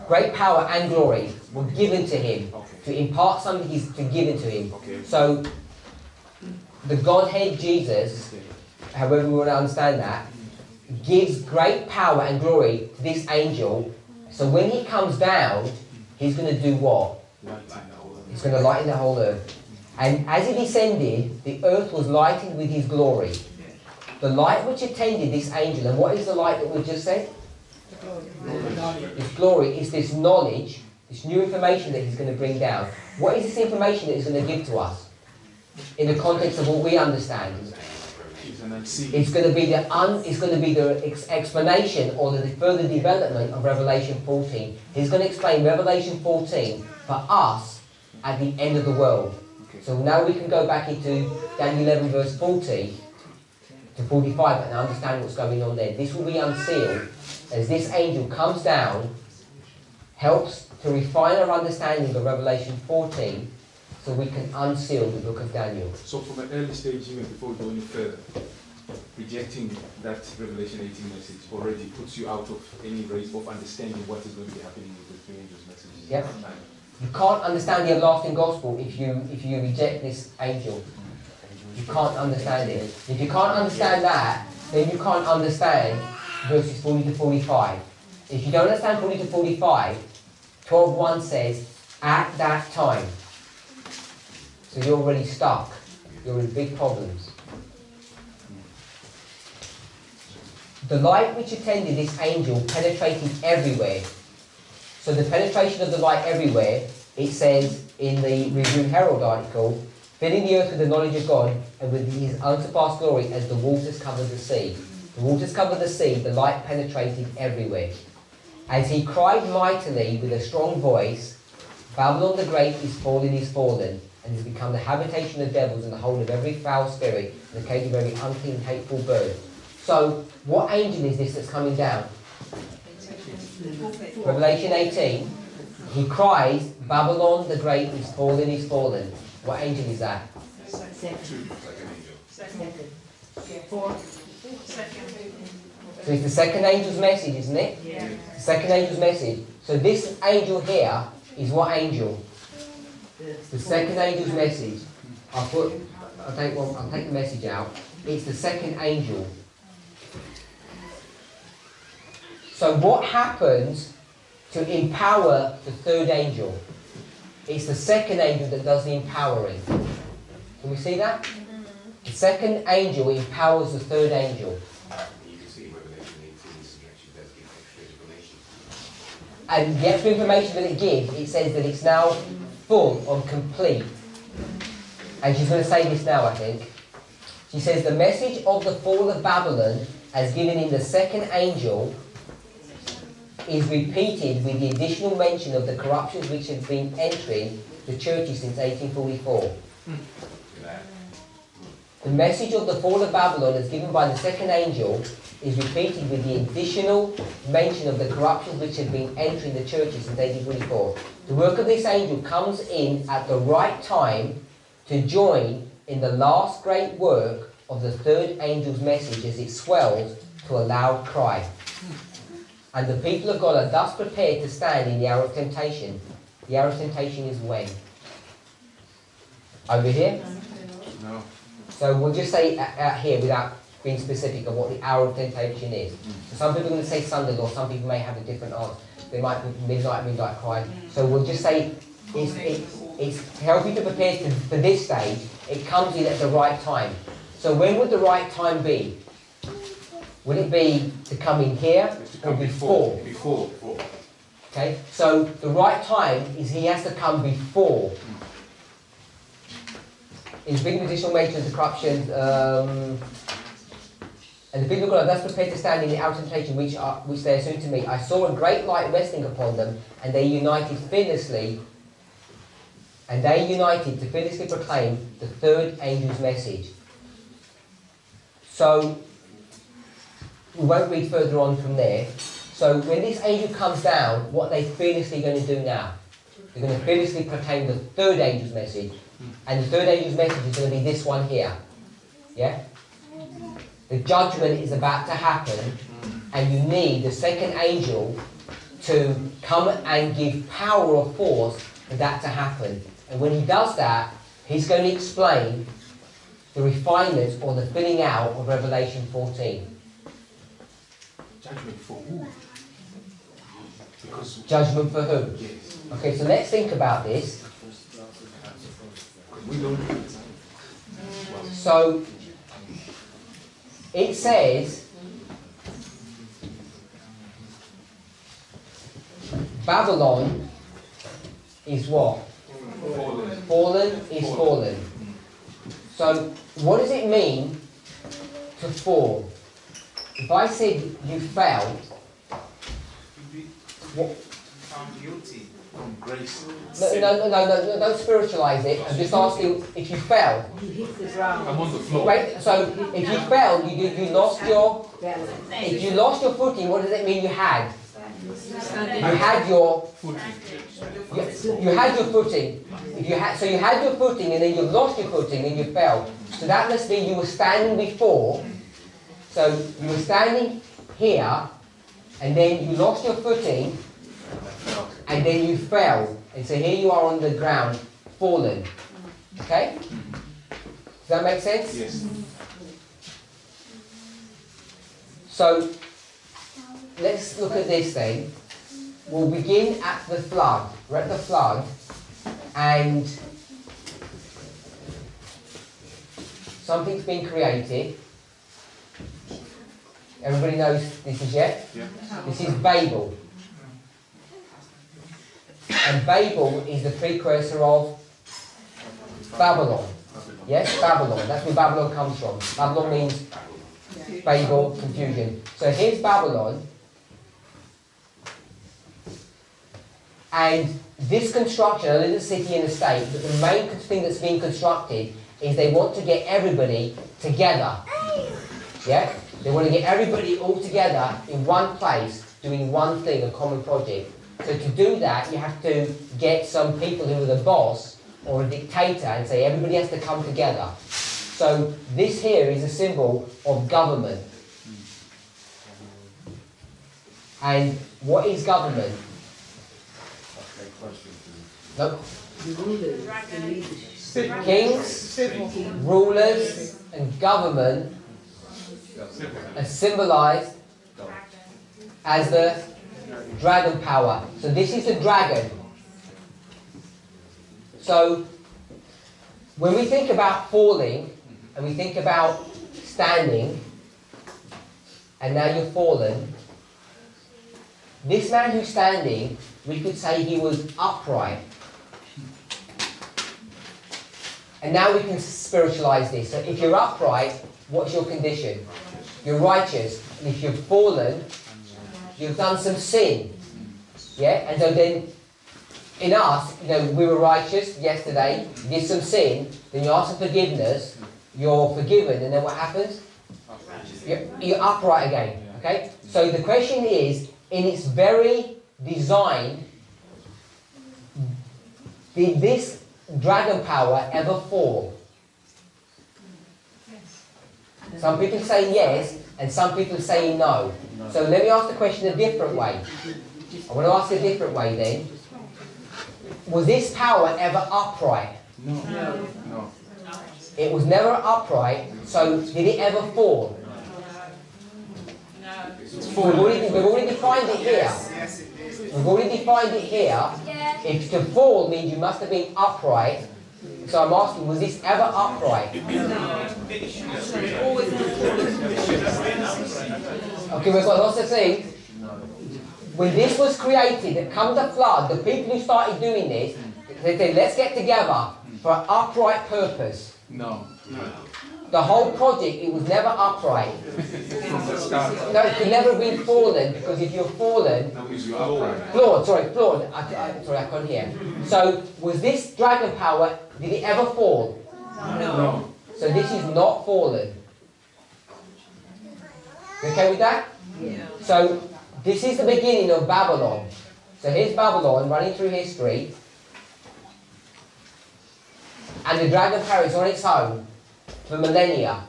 [SPEAKER 1] great power and glory were given to him. To impart something is to give it to him.
[SPEAKER 3] Okay.
[SPEAKER 1] So the Godhead Jesus, however we want to understand that, gives great power and glory to this angel. So when he comes down, he's going to do what? He's going to lighten the whole earth. And as he descended, the earth was lightened with his glory. The light which attended this angel, and what is the light that we just said? This glory is this knowledge, this new information that he's going to bring down. What is this information that he's going to give to us? In the context of what we understand. It's going to be the explanation or the further development of Revelation 14. He's going to explain Revelation 14 for us at the end of the world. So now we can go back into Daniel 11 verse 40 to 45 and understand what's going on there. This will be unsealed as this angel comes down, helps to refine our understanding of Revelation 14 so we can unseal the book of Daniel.
[SPEAKER 3] So from an early stage, even before we go any further, rejecting that Revelation 18 message already puts you out of any race of understanding what is going to be happening with the three angels' messages.
[SPEAKER 1] Yep. You can't understand the everlasting gospel if you reject this angel. You can't understand it. If you can't understand that, then you can't understand verses 40 to 45. If you don't understand 40 to 45, 12:1 says, at that time. So you're already stuck. You're in big problems. The light which attended this angel penetrated everywhere. So the penetration of the light everywhere, it says in the Review Herald article, filling the earth with the knowledge of God and with his unsurpassed glory as the waters covered the sea. The waters covered the sea, the light penetrated everywhere. As he cried mightily with a strong voice, Babylon the Great is fallen, and has become the habitation of devils and the hold of every foul spirit, and the cage of every unclean, hateful bird. So, what angel is this that's coming down? Revelation 18. He cries, Babylon the Great is fallen. What angel is that?
[SPEAKER 2] Second.
[SPEAKER 1] So it's the second angel's message, isn't it?
[SPEAKER 2] Yeah.
[SPEAKER 1] The second angel's message. So this angel here is what angel? The second angel's message. I'll take the message out. It's the second angel. So what happens to empower the third angel? It's the second angel that does the empowering. Can we see that? The second angel empowers the third angel.
[SPEAKER 4] You can see Revelation 18 actually does give extra information.
[SPEAKER 1] And the extra information that it gives, it says that it's now full or complete. And she's going to say this now, I think. She says, the message of the fall of Babylon, as given in the second angel, is repeated with the additional mention of the corruptions which have been entering the churches since 1844. The message of the fall of Babylon, as given by the second angel, is repeated with the additional mention of the corruptions which have been entering the churches since 1844. The work of this angel comes in at the right time to join in the last great work of the third angel's message as it swells to a loud cry. And the people of God are thus prepared to stand in the hour of temptation. The hour of temptation is when? Over here?
[SPEAKER 3] No.
[SPEAKER 1] So we'll just say out here without being specific of what the hour of temptation is. So some people are going to say Sunday, or some people may have a different answer. They might be midnight cry. So we'll just say it's to help you to prepare for this stage. It comes in at the right time. So when would the right time be? Would it be to come in here or before?
[SPEAKER 3] Before.
[SPEAKER 1] Okay, so the right time is he has to come before. In big additional mention of the corruption, and the people of God are thus prepared to stand in the hour of temptation which they are soon to meet. I saw a great light resting upon them, and they united fearlessly and they united to fearlessly proclaim the third angel's message. So, we won't read further on from there. So when this angel comes down, what are they fearlessly going to do now? They're going to fearlessly proclaim the third angel's message. And the third angel's message is going to be this one here. Yeah? The judgment is about to happen, and you need the second angel to come and give power or force for that to happen. And when he does that, he's going to explain the refinements or the filling out of Revelation 14.
[SPEAKER 3] Judgment for who? Because
[SPEAKER 1] Judgment for who?
[SPEAKER 3] yes,
[SPEAKER 1] Okay, so let's think about this.
[SPEAKER 3] we don't do it.
[SPEAKER 1] So, it says, Babylon is what?
[SPEAKER 3] Fallen.
[SPEAKER 1] Fallen is fallen. So, what does it mean to fall? If I said you fell, what?
[SPEAKER 5] Found guilty.
[SPEAKER 3] From grace.
[SPEAKER 1] No, don't spiritualize it. I'm just asking if you fell.
[SPEAKER 3] I'm on the floor.
[SPEAKER 1] Right? So, if you fell, you lost your. If you lost your footing, what does it mean you had? You had your. You had your footing. So you had your footing, and then you lost your footing, and you fell. So that must mean you were standing before. So you were standing here, and then you lost your footing, and then you fell. And so here you are on the ground, fallen. Okay? Does that make sense?
[SPEAKER 3] Yes.
[SPEAKER 1] So let's look at this then. We'll begin at the flood. We're at the flood, and something's been created. Everybody knows this is yet?
[SPEAKER 3] Yeah.
[SPEAKER 1] This is Babel. And Babel is the precursor of Babylon. Yes, Babylon. That's where Babylon comes from. Babylon means Babel, confusion. So here's Babylon. And this construction, a little city and a state, but the main thing that's being constructed is they want to get everybody together. Yeah? They want to get everybody all together in one place, doing one thing, a common project. So to do that, you have to get some people who are the boss or a dictator and say everybody has to come together. So this here is a symbol of government. And what is government? Nope. Kings, rulers, and government are symbolized as the dragon power. So this is the dragon. So when we think about falling and we think about standing and now you're fallen, this man who's standing, we could say he was upright. And now we can spiritualize this. So if you're upright, what's your condition? You're righteous. And if you've fallen, you've done some sin. Yeah? And so then, in us, we were righteous yesterday, you did some sin, then you ask for forgiveness, you're forgiven, and then what happens? You're upright again. Okay? So the question is, in its very design, did this dragon power ever fall? Some people say yes, and some people say no. So let me ask the question a different way. I want to ask it a different way then. Was this power ever upright?
[SPEAKER 3] No.
[SPEAKER 1] It was never upright, so did it ever fall? We've already defined it here. We've already defined it here. If to fall means you must have been upright, so I'm asking, was this ever upright? Okay, we've got lots of things. When this was created, it come the flood, the people who started doing this, they said, let's get together for an upright purpose.
[SPEAKER 3] No.
[SPEAKER 1] The whole project, it was never upright. No, it could never have been fallen, because if you're fallen,
[SPEAKER 3] That means you're upright.
[SPEAKER 1] flawed, sorry, sorry, I can't hear. So, was this dragon power, did it ever fall?
[SPEAKER 3] No.
[SPEAKER 1] So this is not fallen. You okay with that?
[SPEAKER 2] Yeah.
[SPEAKER 1] So, this is the beginning of Babylon. So here's Babylon running through history. And the dragon power is on its own for millennia.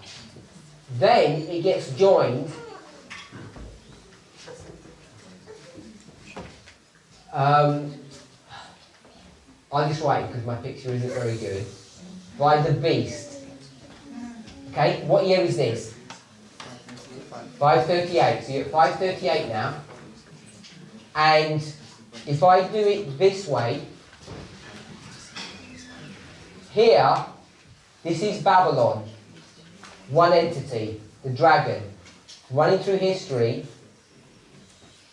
[SPEAKER 1] Then it gets joined I'll just write because my picture isn't very good. By the beast. Okay, what year is this? 538. So you're at 538 now. And if I do it this way, here, this is Babylon. One entity, the dragon, running through history.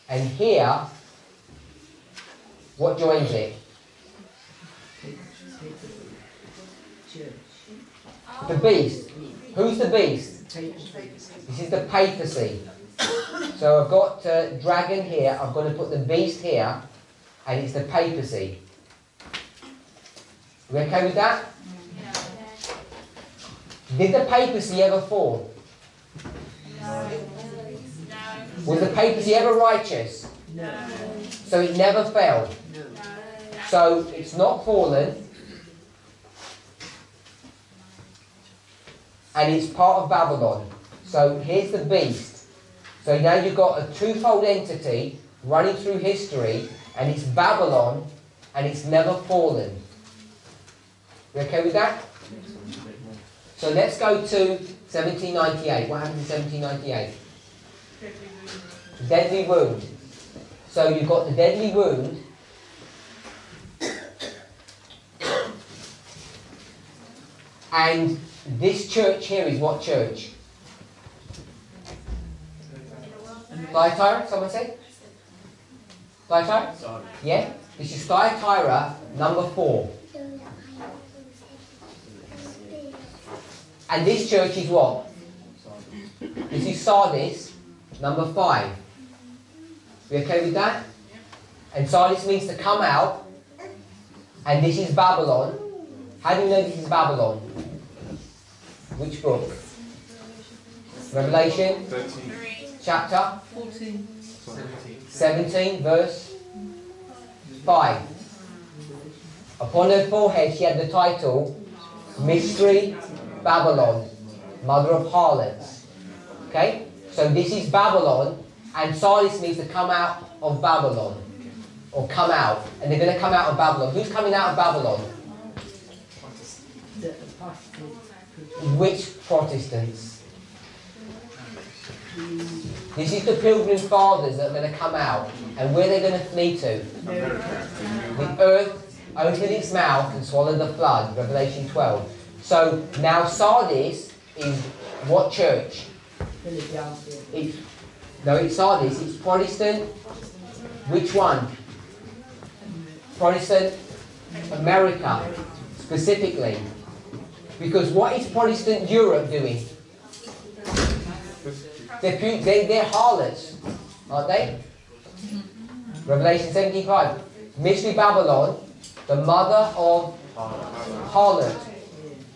[SPEAKER 1] And here, what joins it? The beast. Who's the beast? This is the papacy. So I've got dragon here, I'm going to put the beast here, and it's the papacy. We okay with that? Did the papacy ever fall?
[SPEAKER 7] No.
[SPEAKER 1] Was the papacy ever righteous?
[SPEAKER 7] No.
[SPEAKER 1] So it never fell.
[SPEAKER 7] No.
[SPEAKER 1] So it's not fallen. And it's part of Babylon. So here's the beast. So now you've got a twofold entity running through history, and it's Babylon, and it's never fallen. You okay with that? So let's go to 1798. What happened in 1798? Deadly wound. So you've got the deadly wound. And this church here is what church? Thyatira, someone say? Thyatira? Yeah? This is Thyatira, number 4. And this church is what? This is Sardis, number 5. We okay with that? And Sardis means to come out. And this is Babylon. How do you know this is Babylon? Which book? Revelation?
[SPEAKER 3] 13.
[SPEAKER 1] Chapter?
[SPEAKER 2] 14.
[SPEAKER 1] 17, verse 5. Upon her forehead she had the title, Mystery Babylon, Mother of Harlots. Okay? So this is Babylon, and Sardis means to come out of Babylon. Or come out. And they're going to come out of Babylon. Who's coming out of Babylon? Which Protestants? This is the Pilgrim Fathers that are going to come out. And where are they going to flee to? The earth opened its mouth and swallowed the flood. Revelation 12. So now Sardis is what church? It's Sardis. It's Protestant. Which one? Protestant America, specifically. Because what is Protestant Europe doing? They're harlots, aren't they? Revelation 17:5. Mystery Babylon, the mother of harlot.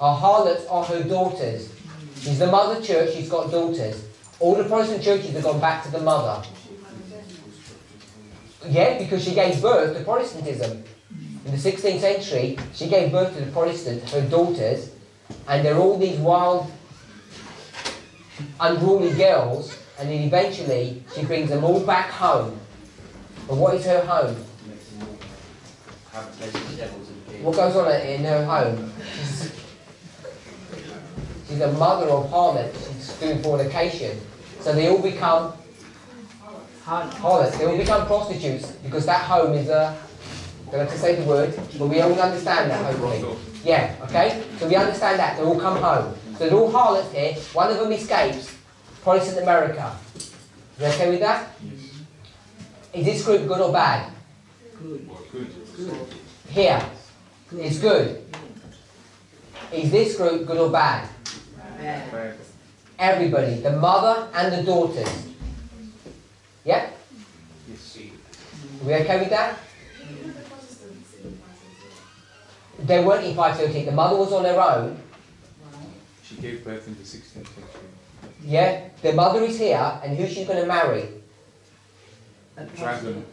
[SPEAKER 1] Our harlots are her daughters. She's the mother church, she's got daughters. All the Protestant churches have gone back to the mother. Yeah, because she gave birth to Protestantism. In the 16th century, she gave birth to the Protestants, her daughters, and they're all these wild, unruly girls, and then eventually she brings them all back home. But what is her home? What goes on in her home? She's a mother of harlots. She's doing fornication. So they all become harlots. They all become prostitutes because that home is a... I don't have to say the word, but we all understand that, hopefully. Yeah, okay? So we understand that. They all come home. So they're all harlots here. One of them escapes. Protestant America. You okay with that? Yes. Is this group good or bad?
[SPEAKER 3] Good.
[SPEAKER 1] Here. It's good. Is this group good or bad?
[SPEAKER 3] Bad.
[SPEAKER 1] Everybody, the mother and the daughters. Yeah? Are we okay with that? They weren't in 513. The mother was on her own.
[SPEAKER 3] She gave birth in the 16th century.
[SPEAKER 1] Yeah? The mother is here, and who's she going to marry?
[SPEAKER 3] Dragon.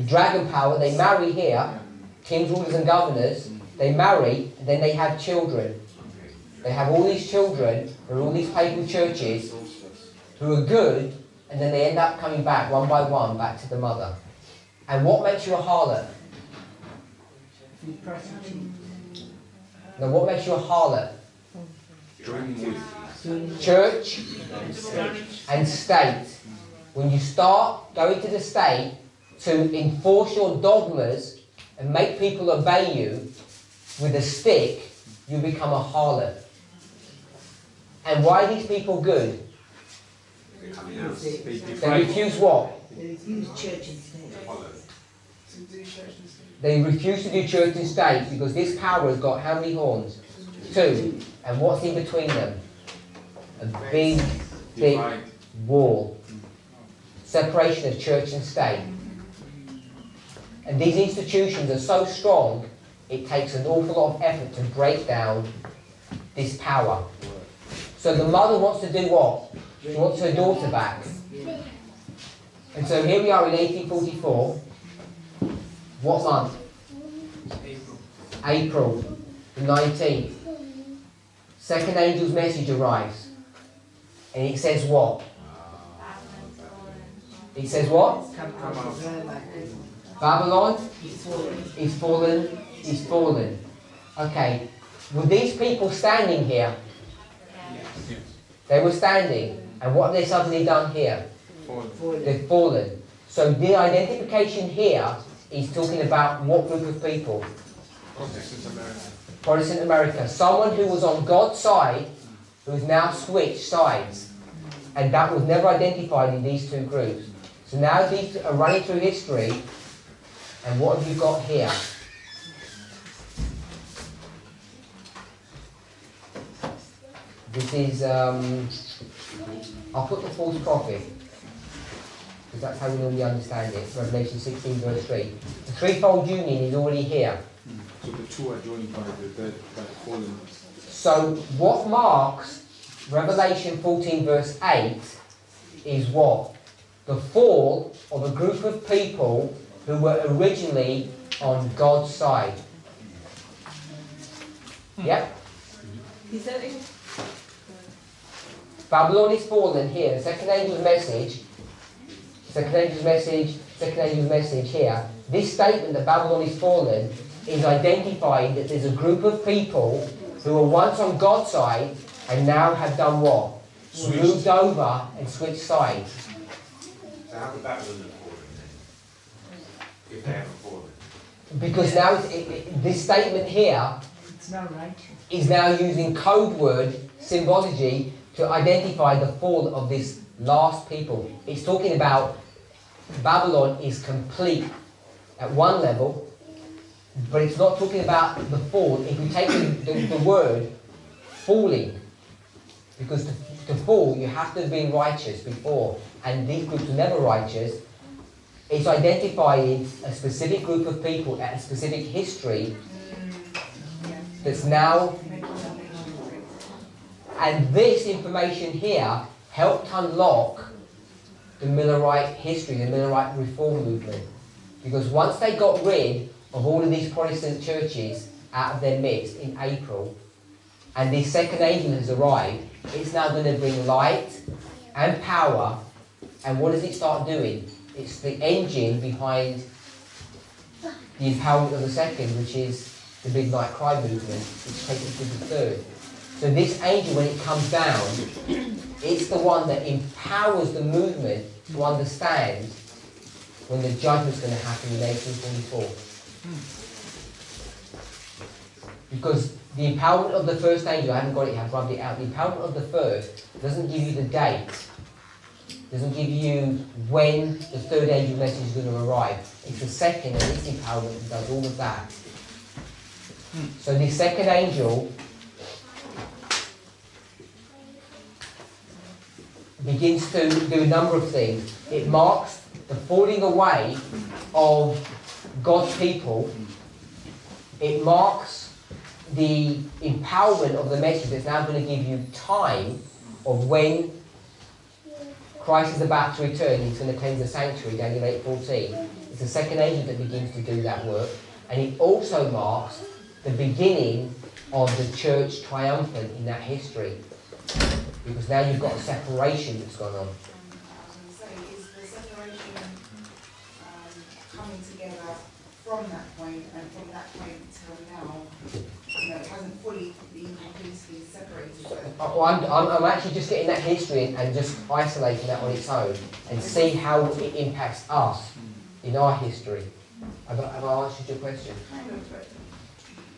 [SPEAKER 1] Dragon power. They marry here. Kings, rulers, and governors. They marry, and then they have children. They have all these children, who are all these papal churches, who are good, and then they end up coming back, one by one, back to the mother. And what makes you a harlot? Now, what makes you a harlot?
[SPEAKER 3] Joining with
[SPEAKER 1] Church and state. When you start going to the state to enforce your dogmas and make people obey you with a stick, you become a harlot. And why are these people good? They refuse what?
[SPEAKER 8] They refuse church and state.
[SPEAKER 1] They refuse to do church and state because this power has got how many horns? 2. And what's in between them? A big, big wall. Separation of church and state. And these institutions are so strong, it takes an awful lot of effort to break down this power. So the mother wants to do what? She wants her daughter back. And so here we are in 1844. What month? April the 19th. Second angel's message arrives. And it says what? It says what? Babylon is fallen, is fallen. Okay. Were these people standing here? They were standing. And what have they suddenly done here? They've fallen. So the identification here is talking about what group of people?
[SPEAKER 3] Protestant America.
[SPEAKER 1] Protestant America. Someone who was on God's side, who has now switched sides. And that was never identified in these two groups. So now these are running through history. And what have you got here? This is, I'll put the false prophet, because that's how we normally understand it. Revelation 16 verse 3. The threefold union is already here.
[SPEAKER 3] So the two are joined by the third, by the fallen.
[SPEAKER 1] So what marks Revelation 14 verse 8 is what? The fall of a group of people who were originally on God's side. Yep?
[SPEAKER 8] Is that it?
[SPEAKER 1] Babylon is fallen here. The second angel's message, second angel's message here. This statement that Babylon is fallen is identifying that there's a group of people who were once on God's side and now have done what? Moved over and switched sides.
[SPEAKER 4] So how could Babylon have fallen then? If they haven't fallen?
[SPEAKER 1] Because now this statement here
[SPEAKER 8] It's not right.
[SPEAKER 1] is now using code word symbology to identify the fall of this last people. It's talking about Babylon is complete at one level, but it's not talking about the fall. If you take the word falling, because to fall you have to have been righteous before, and these groups are never righteous. It's identifying a specific group of people at a specific history that's now. And this information here helped unlock the Millerite history, the Millerite reform movement. Because once they got rid of all of these Protestant churches out of their midst in April, and this second angel has arrived, it's now going to bring light and power. And what does it start doing? It's the engine behind the empowerment of the second, which is the Midnight Cry movement, which takes us to the third. So this angel, when it comes down, it's the one that empowers the movement to understand when the judgment's going to happen in 1844. Because the empowerment of the first angel, I haven't got it, I've rubbed it out. The empowerment of the first doesn't give you the date, doesn't give you when the third angel message is going to arrive. It's the second, and its empowerment that does all of that. So the second angel begins to do a number of things. It marks the falling away of God's people. It marks the empowerment of the message that's now going to give you time of when Christ is about to return. He's going to cleanse the sanctuary, Daniel 8:14. It's the second angel that begins to do that work. And it also marks the beginning of the church triumphant in that history. Because now you've got a separation that's gone on.
[SPEAKER 2] So is the separation coming together from that point, and from that point till now, it hasn't fully been completely separated?
[SPEAKER 1] I'm actually just getting that history and just isolating that on its own and see how it impacts us in our history. Have I answered your question?
[SPEAKER 2] Kind of, but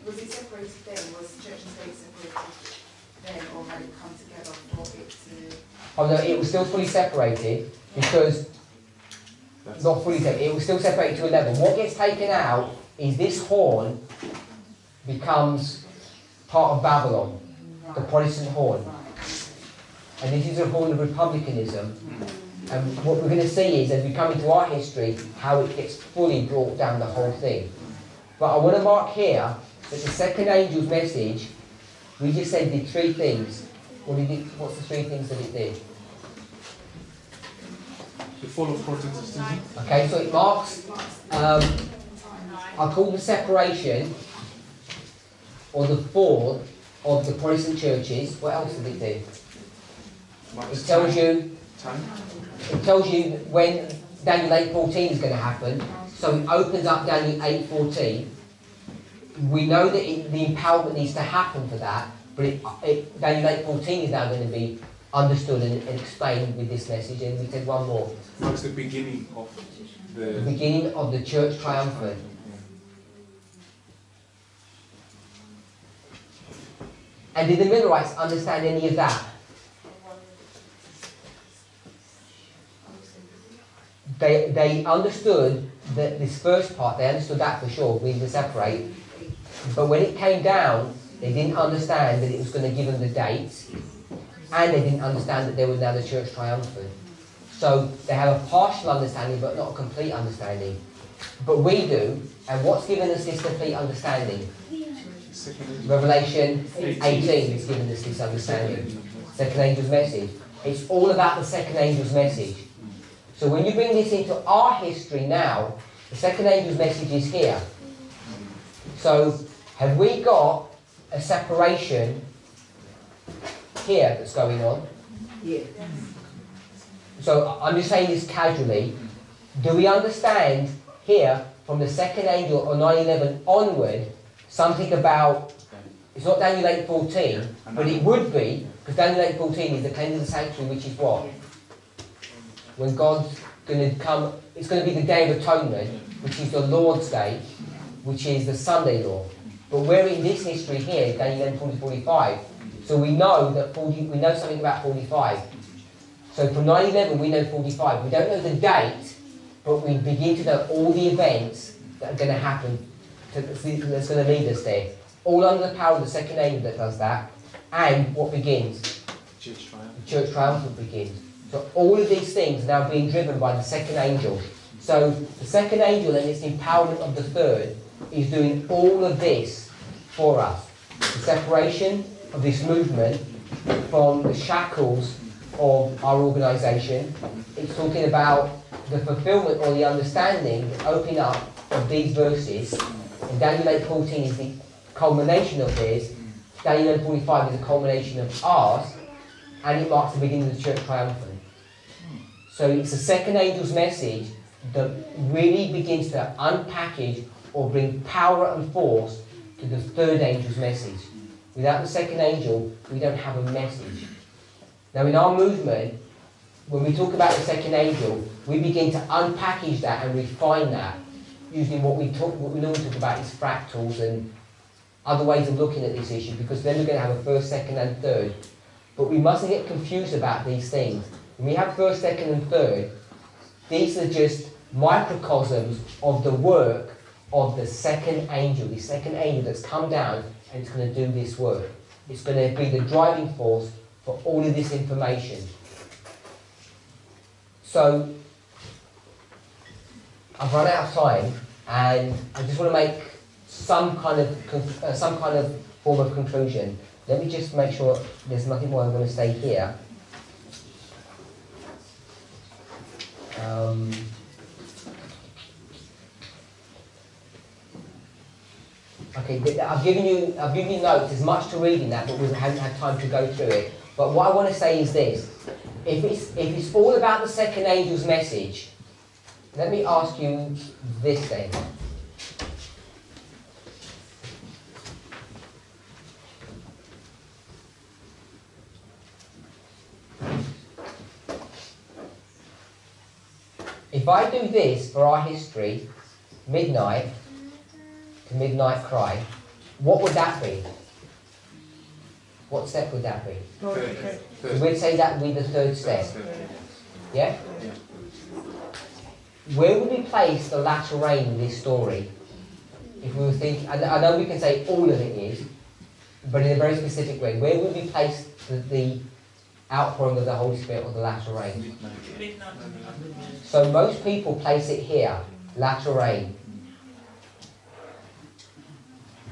[SPEAKER 2] was it separated then? Was church and state separated then, or had it come together for it to...
[SPEAKER 1] Oh no, it was still fully separated because, not fully separated, it was still separated to a level. What gets taken out is this horn becomes part of Babylon, the Protestant horn. And this is a horn of republicanism. And what we're going to see is, as we come into our history, how it gets fully brought down the whole thing. But I want to mark here that the second angel's message, we just said, did three things. What's the three things that it did?
[SPEAKER 3] The fall of Protestantism.
[SPEAKER 1] Okay, so it marks, I call the separation or the fall of the Protestant churches. What else did it do? It tells you
[SPEAKER 3] Time.
[SPEAKER 1] It tells you when Daniel 8:14 is going to happen. So it opens up Daniel 8:14. We know that the empowerment needs to happen for that, but Daniel 8:14 is now going to be understood and explained with this message. And we said one more.
[SPEAKER 3] Marks the beginning of
[SPEAKER 1] The beginning of the church triumphant. And did the Millerites understand any of that? They understood that this first part, they understood that for sure, we need to separate. But when it came down, they didn't understand that it was going to give them the dates, and they didn't understand that they were now the church triumphant. So they have a partial understanding, but not a complete understanding. But we do, and what's given us this complete understanding? Revelation 18 has given us this understanding. Second angel's message. It's all about the second angel's message. So when you bring this into our history now, the second angel's message is here. So have we got a separation here that's going on?
[SPEAKER 8] Yeah.
[SPEAKER 1] So I'm just saying this casually. Do we understand here from the second angel or 9/11 onward something about, it's not Daniel 8:14, but it would be, because Daniel 8:14 is the cleansing of the sanctuary, which is what? When God's going to come, it's going to be the Day of Atonement, which is the Lord's Day, which is the Sunday law. But we're in this history here, Daniel 40-45. So we know that we know something about 45. So from 9/11 we know 45. We don't know the date, but we begin to know all the events that are going to happen that's going to lead us there. All under the power of the second angel that does that. And what begins?
[SPEAKER 3] Church triumph.
[SPEAKER 1] The church triumphant begins. So all of these things are now being driven by the second angel. So the second angel and its empowerment of the third is doing all of this for us. The separation of this movement from the shackles of our organisation. It's talking about the fulfilment or the understanding, the opening up of these verses. And Daniel 8:14 is the culmination of this. Daniel 8:45 is the culmination of ours. And it marks the beginning of the church triumphant. So it's the second angel's message that really begins to unpackage or bring power and force to the third angel's message. Without the second angel, we don't have a message. Now in our movement, when we talk about the second angel, we begin to unpackage that and refine that. Usually what we normally talk about is fractals and other ways of looking at this issue, because then we're going to have a first, second and third. But we mustn't get confused about these things. When we have first, second and third, these are just microcosms of the work of the second angel that's come down and it's going to do this work. It's going to be the driving force for all of this information. So, I've run out of time, and I just want to make some kind of form of conclusion. Let me just make sure there's nothing more I'm going to say here. Okay, I've given you notes. There's much to read in that, but we haven't had time to go through it. But what I want to say is this: if it's all about the second angel's message, let me ask you this then. If I do this for our history, midnight to midnight cry, what would that be? What step would that be? So we'd say that would be the third step. Yeah? Where would we place the latter rain in this story? If we were thinking, I know we can say all of it is, but in a very specific way, where would we place the outpouring of the Holy Spirit or the latter rain? So most people place it here, latter rain.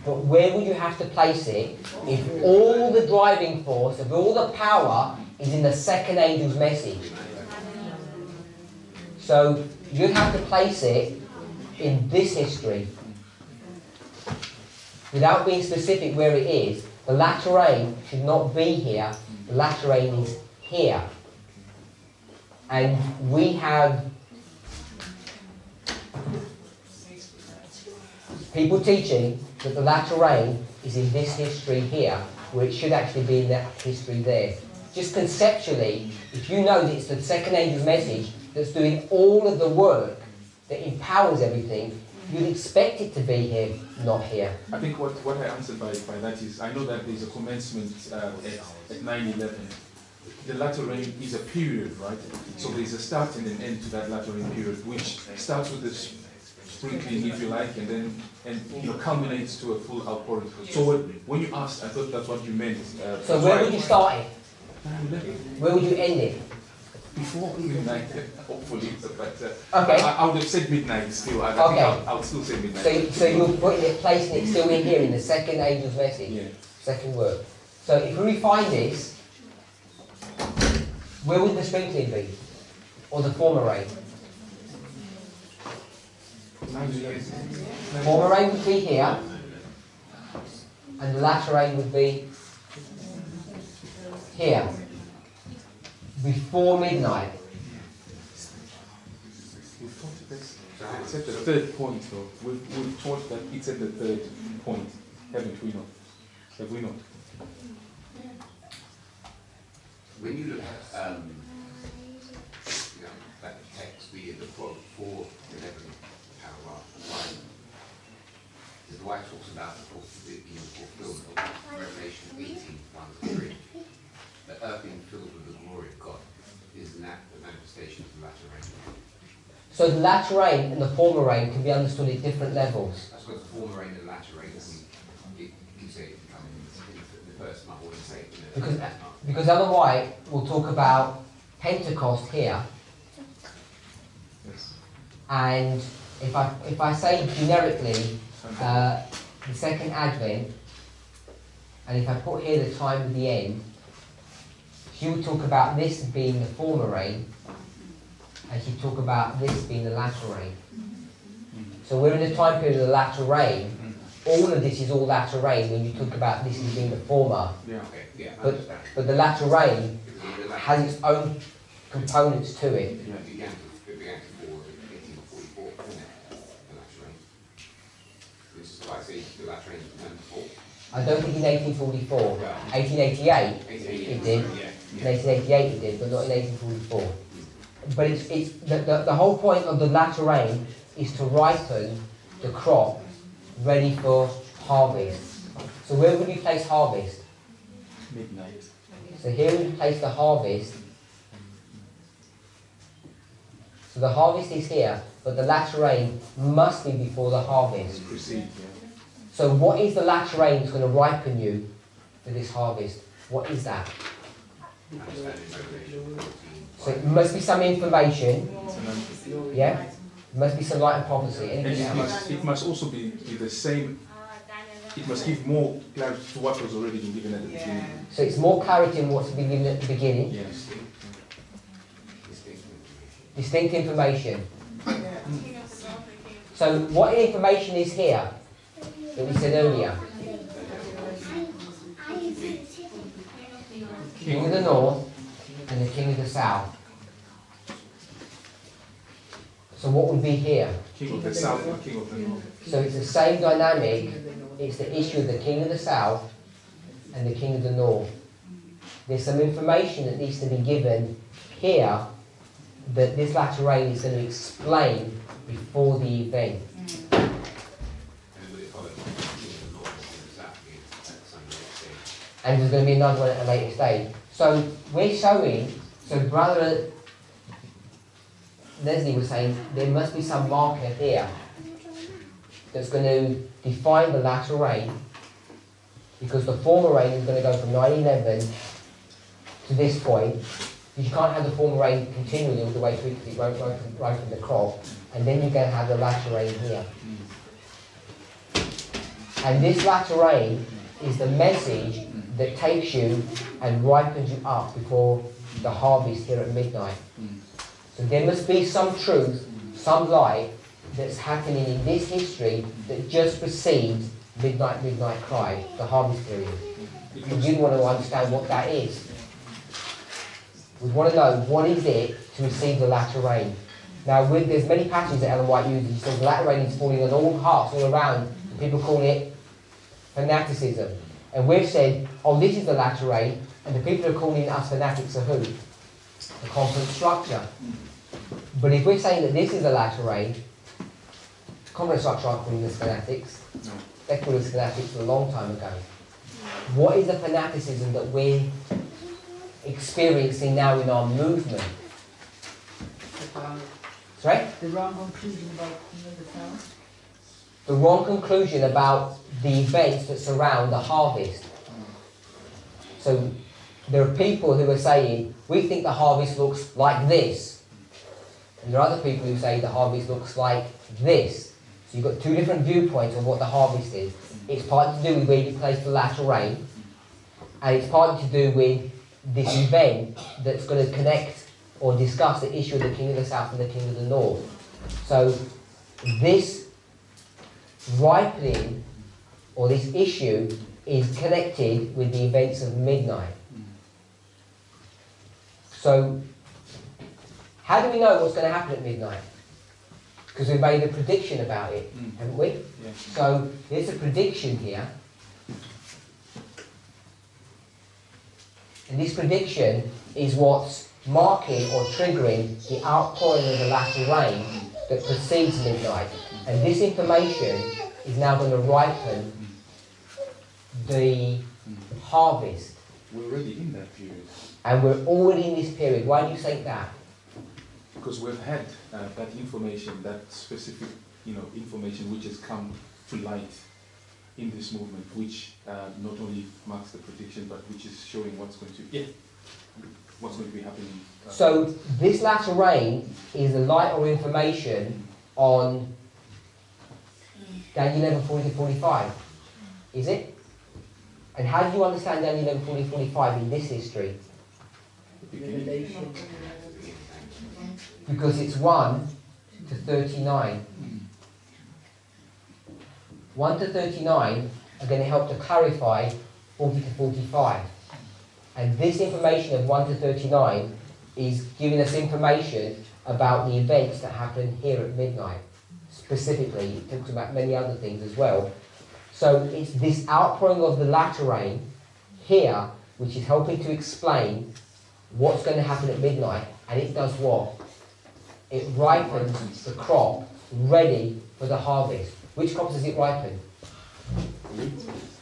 [SPEAKER 1] But where would you have to place it if all the driving force, if all the power is in the second angel's message? So you'd have to place it in this history. Without being specific where it is, the latter rain should not be here, the latter rain is here. And we have people teaching that the latter rain is in this history here, where it should actually be in that history there. Just conceptually, if you know that it's the second angel's message that's doing all of the work that empowers everything, you'd expect it to be here, not here.
[SPEAKER 3] I think what I answered by that is, I know that there's a commencement at 9/11. The latter rain is a period, right? So there's a start and an end to that latter rain period, which starts with the sprinkling, if you like, and culminates to a full outpouring. So when you asked, I thought that's what you meant.
[SPEAKER 1] So where would you start it?
[SPEAKER 3] 9/11.
[SPEAKER 1] Where would you end it?
[SPEAKER 3] Before midnight, hopefully, but
[SPEAKER 1] Okay.
[SPEAKER 3] I would have said midnight still. I
[SPEAKER 1] Okay.
[SPEAKER 3] think I would still say midnight.
[SPEAKER 1] So you're putting it, placing it still in here in the second angel's message,
[SPEAKER 3] Yeah.
[SPEAKER 1] second word. So if we refine this, where would the sprinkling be, or the former rain?
[SPEAKER 3] 9/11.
[SPEAKER 1] Former rain would be here, and the latter rain would be here, before midnight.
[SPEAKER 3] We've taught this. It's at the third point, though. We've taught that it's at the third point, haven't we not? Have we not?
[SPEAKER 4] When you look at that text, the quote 4:11 paragraph 1, the Dwight talks about the fulfillment of Revelation 18:1-3. The earth being filled with the glory of God. Isn't that the manifestation of the latter rain?
[SPEAKER 1] So the latter rain and the former rain can be understood at different levels.
[SPEAKER 4] That's what the former rain and the latter rain is. You say it come in the first month, or you say
[SPEAKER 1] Because Ellen White will talk about Pentecost here,
[SPEAKER 3] Yes.
[SPEAKER 1] and if I say generically the second advent, and if I put here the time of the end, she would talk about this being the former rain, and she'd talk about this being the latter rain. So we're in the time period of the latter rain. All of this is all latter rain when you talk about this as being the former.
[SPEAKER 3] Yeah.
[SPEAKER 4] okay, yeah, I
[SPEAKER 1] But,
[SPEAKER 4] understand.
[SPEAKER 1] but the latter rain
[SPEAKER 4] Because the latter-
[SPEAKER 1] has its own components to it.
[SPEAKER 4] It began to 1844, isn't it? The latter rain. Which is why I say the latter rain began before.
[SPEAKER 1] I don't think in 1844. 1888 it did. In 1888 it did, but not in 1844. But it's the whole point of the latter rain is to ripen the crop ready for harvest. So where would you place harvest?
[SPEAKER 3] Midnight.
[SPEAKER 1] So here we place the harvest. So the harvest is here, but the latter rain must be before the harvest.
[SPEAKER 3] Precede, yeah.
[SPEAKER 1] So what is the latter rain that's going to ripen you for this harvest? What is that?
[SPEAKER 4] I understand in Revelation 14.
[SPEAKER 1] So it must be some information. Yeah? It must be some light and prophecy.
[SPEAKER 3] And
[SPEAKER 1] Anything else?
[SPEAKER 3] it must also be the same, it must give more clarity to what was already been given at the beginning.
[SPEAKER 1] So it's more clarity in what's been given at the beginning.
[SPEAKER 3] Yes.
[SPEAKER 1] Distinct information. So what information is here that we said earlier? King of the North and the King of the South. So what would be here?
[SPEAKER 3] King of the South and King of the North.
[SPEAKER 1] So it's the same dynamic. It's the issue of the King of the South and the King of the North. There's some information that needs to be given here that this latter rain is going to explain before the event. And there's going to be another one at a later stage. So we're showing, so Brother Leslie was saying there must be some marker here that's going to define the latter rain, because the former rain is going to go from 9/11 to this point, because you can't have the former rain continually all the way through because it won't ripen the crop, and then you're going to have the latter rain here. And this latter rain is the message that takes you and ripens you up before the harvest here at midnight. So there must be some truth, some light that's happening in this history that just precedes midnight cry, the harvest period. And you want to understand what that is. We want to know what is it to receive the latter rain. Now there's many passages that Ellen White uses. He says the latter rain is falling on all hearts all around. People call it fanaticism. And we've said, oh, this is the latter rain, and the people who are calling us fanatics are who? The conference structure. But if we're saying that this is the latter rain, the conference structure aren't calling us fanatics.
[SPEAKER 3] No.
[SPEAKER 1] They called us fanatics a long time ago. What is the fanaticism that we're experiencing now in our movement? Sorry?
[SPEAKER 8] The wrong conclusion about King of the South.
[SPEAKER 1] The wrong conclusion about the events that surround the harvest. So there are people who are saying, we think the harvest looks like this. And there are other people who say the harvest looks like this. So you've got two different viewpoints of what the harvest is. It's partly to do with where you place the latter rain, and it's partly to do with this event that's going to connect or discuss the issue of the King of the South and the King of the North. So this ripening, or this issue, is connected with the events of midnight. So, how do we know what's going to happen at midnight? Because we've made a prediction about it, haven't we?
[SPEAKER 3] Yeah.
[SPEAKER 1] So, there's a prediction here. And this prediction is what's marking or triggering the outpouring of the latter rain that precedes midnight. And this information is now going to ripen the harvest.
[SPEAKER 3] We're already in that period.
[SPEAKER 1] And we're already in this period. Why do you think that?
[SPEAKER 3] Because we've had that information, that specific, information which has come to light in this movement, which not only marks the prediction, but which is showing what's going to be happening.
[SPEAKER 1] So this latter rain is the light or information on Daniel 11, 40 to 45. Is it? And how do you understand Daniel 11, 40 to 45 in this history?
[SPEAKER 8] Revelation.
[SPEAKER 1] Because it's 1 to 39. 1 to 39 are going to help to clarify 40 to 45. And this information of 1 to 39 is giving us information about the events that happen here at midnight. Specifically, it talks about many other things as well. So it's this outpouring of the latter rain here, which is helping to explain what's going to happen at midnight. And it does what? It ripens the crop ready for the harvest. Which crops does it ripen?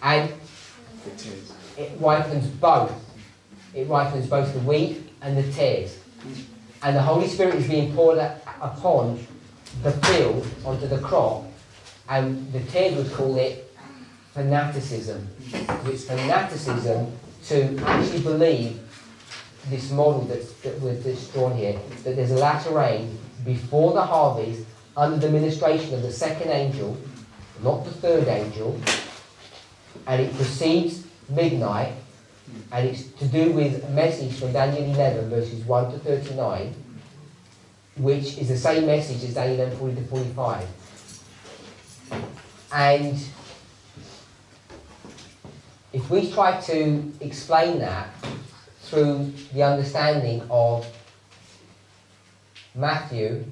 [SPEAKER 1] And it ripens both. It ripens both the wheat and the tares. And the Holy Spirit is being poured upon the field, onto the crop, and the tares would call it fanaticism. It's fanaticism to actually believe this model that's drawn here, that there's a latter rain before the harvest under the ministration of the second angel, not the third angel, and it precedes midnight, and it's to do with a message from Daniel 11 verses 1 to 39, which is the same message as Daniel 11 40 to 45. And if we try to explain that through the understanding of Matthew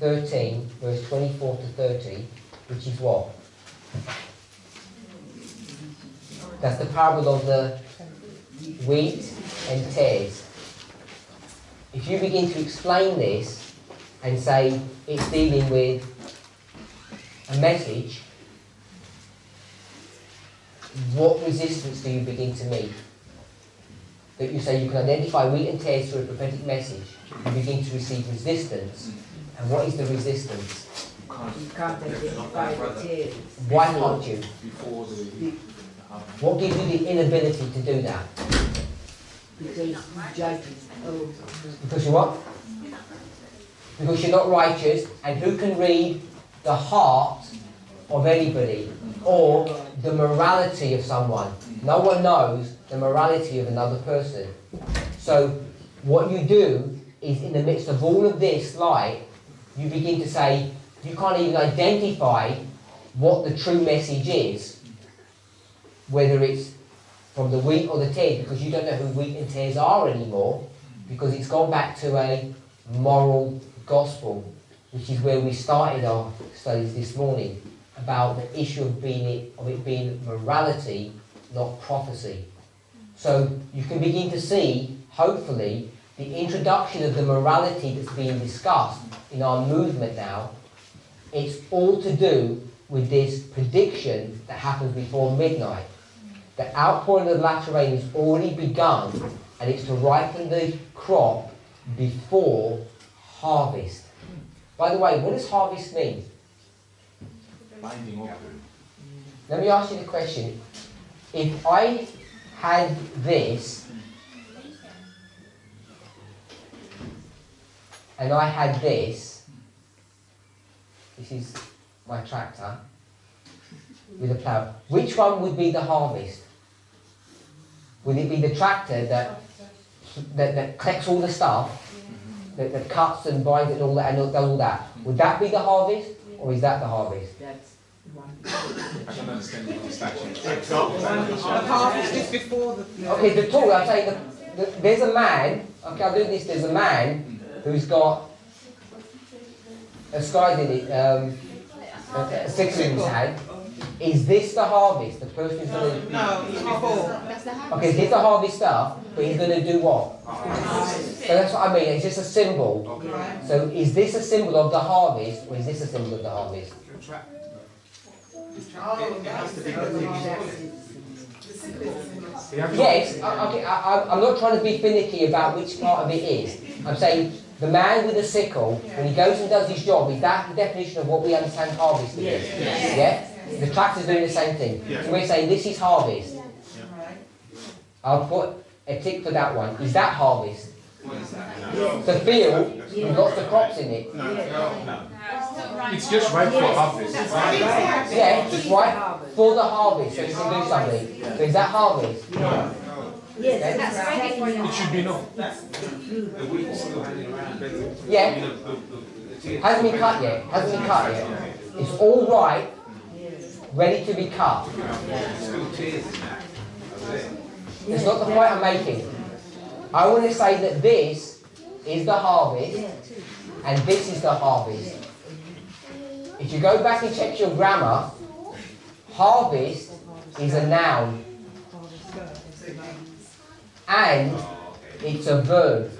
[SPEAKER 1] 13, verse 24 to 30, which is what? That's the parable of the wheat and tares. If you begin to explain this and say it's dealing with a message, what resistance do you begin to meet? That you say you can identify wheat and tares through a prophetic message, you begin to receive resistance. And what is the resistance?
[SPEAKER 8] You can't identify the tares.
[SPEAKER 1] Why can't you?
[SPEAKER 3] Before the
[SPEAKER 1] What gives you the inability to do that?
[SPEAKER 8] Because you judge it. Oh,
[SPEAKER 1] Because you what? Because you're not righteous, and who can read the heart of anybody or the morality of someone? No one knows the morality of another person. So what you do is, in the midst of all of this light, you begin to say you can't even identify what the true message is, whether it's from the wheat or the tares, because you don't know who wheat and tares are anymore, because it's gone back to a moral gospel, which is where we started our studies this morning, about the issue of it being morality, not prophecy. So you can begin to see, hopefully, the introduction of the morality that's being discussed in our movement now. It's all to do with this prediction that happens before midnight. The outpouring of the latter rain has already begun, and it's to ripen the crop before harvest. By the way, what does harvest mean?
[SPEAKER 3] binding up.
[SPEAKER 1] Let me ask you the question. If I had this, and I had this is my tractor with a plough, which one would be the harvest? Would it be the tractor that collects all the stuff, that cuts and binds and all that and does all that? Would that be the harvest, or is that the harvest?
[SPEAKER 8] that's one.
[SPEAKER 3] I don't understand the distinction.
[SPEAKER 2] The harvest is before the...
[SPEAKER 1] Okay, the tool, I'm saying there's a man, okay, I'll do this, there's a man who's got a scythe in it, a sickle in his hand. Is this the harvest? The person who's going to...
[SPEAKER 2] No, it's before.
[SPEAKER 1] Okay, he's the harvest stuff, but he's going to do what? So that's what I mean, it's just a symbol. So is this a symbol of the harvest, or is this a symbol of the harvest?
[SPEAKER 6] It has to be
[SPEAKER 1] Yes, okay, I'm not trying to be finicky about which part of it is. I'm saying the man with the sickle, when he goes and does his job, is that the definition of what we understand harvest is? Yeah? The tractor's doing the same thing. So we're saying this is harvest. I'll put a tick for that one. Is that harvest? The field with lots of crops in it.
[SPEAKER 3] It's just right for harvest.
[SPEAKER 1] Yeah, it's right for the harvest, so you can do something. So is that harvest?
[SPEAKER 8] Yes, that's ready for you.
[SPEAKER 3] It should be no.
[SPEAKER 4] The wheat's still hanging around.
[SPEAKER 1] Yeah. Hasn't been cut yet. Hasn't been cut yet. It's all right, ready to be cut.
[SPEAKER 4] Still tears in that. That's it.
[SPEAKER 1] It's not the point I'm making. I want to say that this is the harvest, and this is the harvest. If you go back and check your grammar, harvest is a noun, and it's a verb.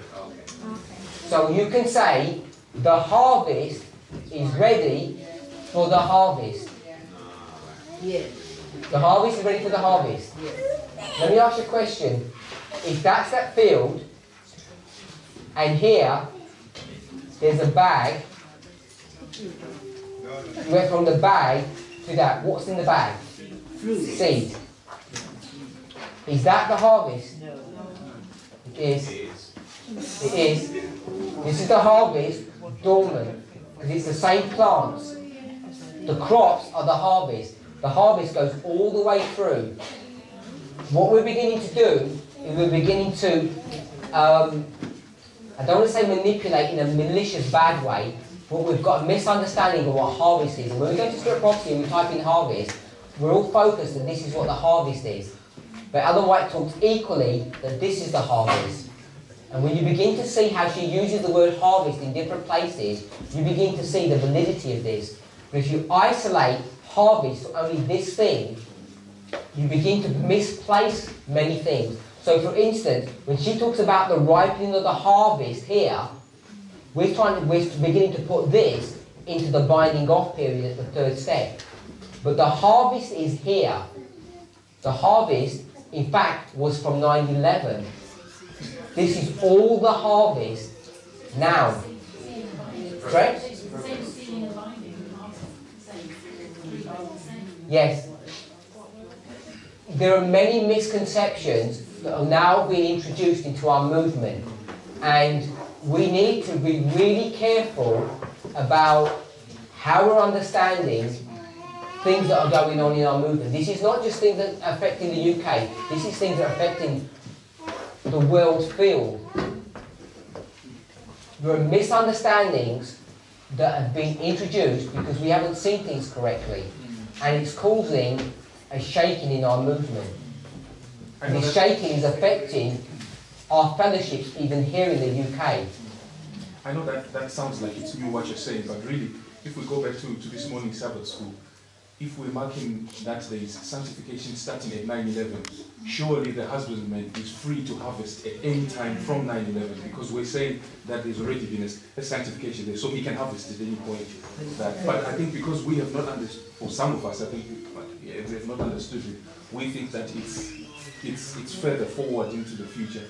[SPEAKER 1] So you can say the harvest is ready for the harvest.
[SPEAKER 8] Yes.
[SPEAKER 1] The harvest is ready for the harvest. Let me ask you a question. If that's that field, and here there's a bag, you went from the bag to that. What's in the bag?
[SPEAKER 8] Fruit.
[SPEAKER 1] Seed. Is that the harvest?
[SPEAKER 8] No.
[SPEAKER 1] is,
[SPEAKER 4] It is.
[SPEAKER 1] it is, this is the harvest, dormant, because it's the same plants. The crops are the harvest. The harvest goes all the way through. What we're beginning to do is we're beginning to, I don't want to say manipulate in a malicious bad way, but we've got a misunderstanding of what harvest is. And when we go to Spirit Prophecy and we type in harvest, we're all focused that this is what the harvest is. But Ellen White talks equally that this is the harvest. And when you begin to see how she uses the word harvest in different places, you begin to see the validity of this. But if you isolate harvest to only this thing, you begin to misplace many things. So for instance, when she talks about the ripening of the harvest here, we're beginning to put this into the binding off period at the third step. But the harvest is here. The harvest, in fact, was from 9/11. This is all the harvest now. Correct? Yes. There are many misconceptions that are now being introduced into our movement, and we need to be really careful about how we're understanding things that are going on in our movement. This is not just things that are affecting the UK, this is things that are affecting the world field. There are misunderstandings that have been introduced because we haven't seen things correctly, and it's causing a shaking in our movement. And this shaking is affecting our fellowships even here in the UK.
[SPEAKER 3] I know that sounds like it's new what you're saying, but really, if we go back to this morning Sabbath school, if we're marking that there is sanctification starting at 9/11, surely the husbandman is free to harvest at any time from 9/11, because we're saying that there's already been a sanctification there, so he can harvest at any point. But I think because we have not understood, or some of us, I think, we have not understood it, we think that it's further forward into the future,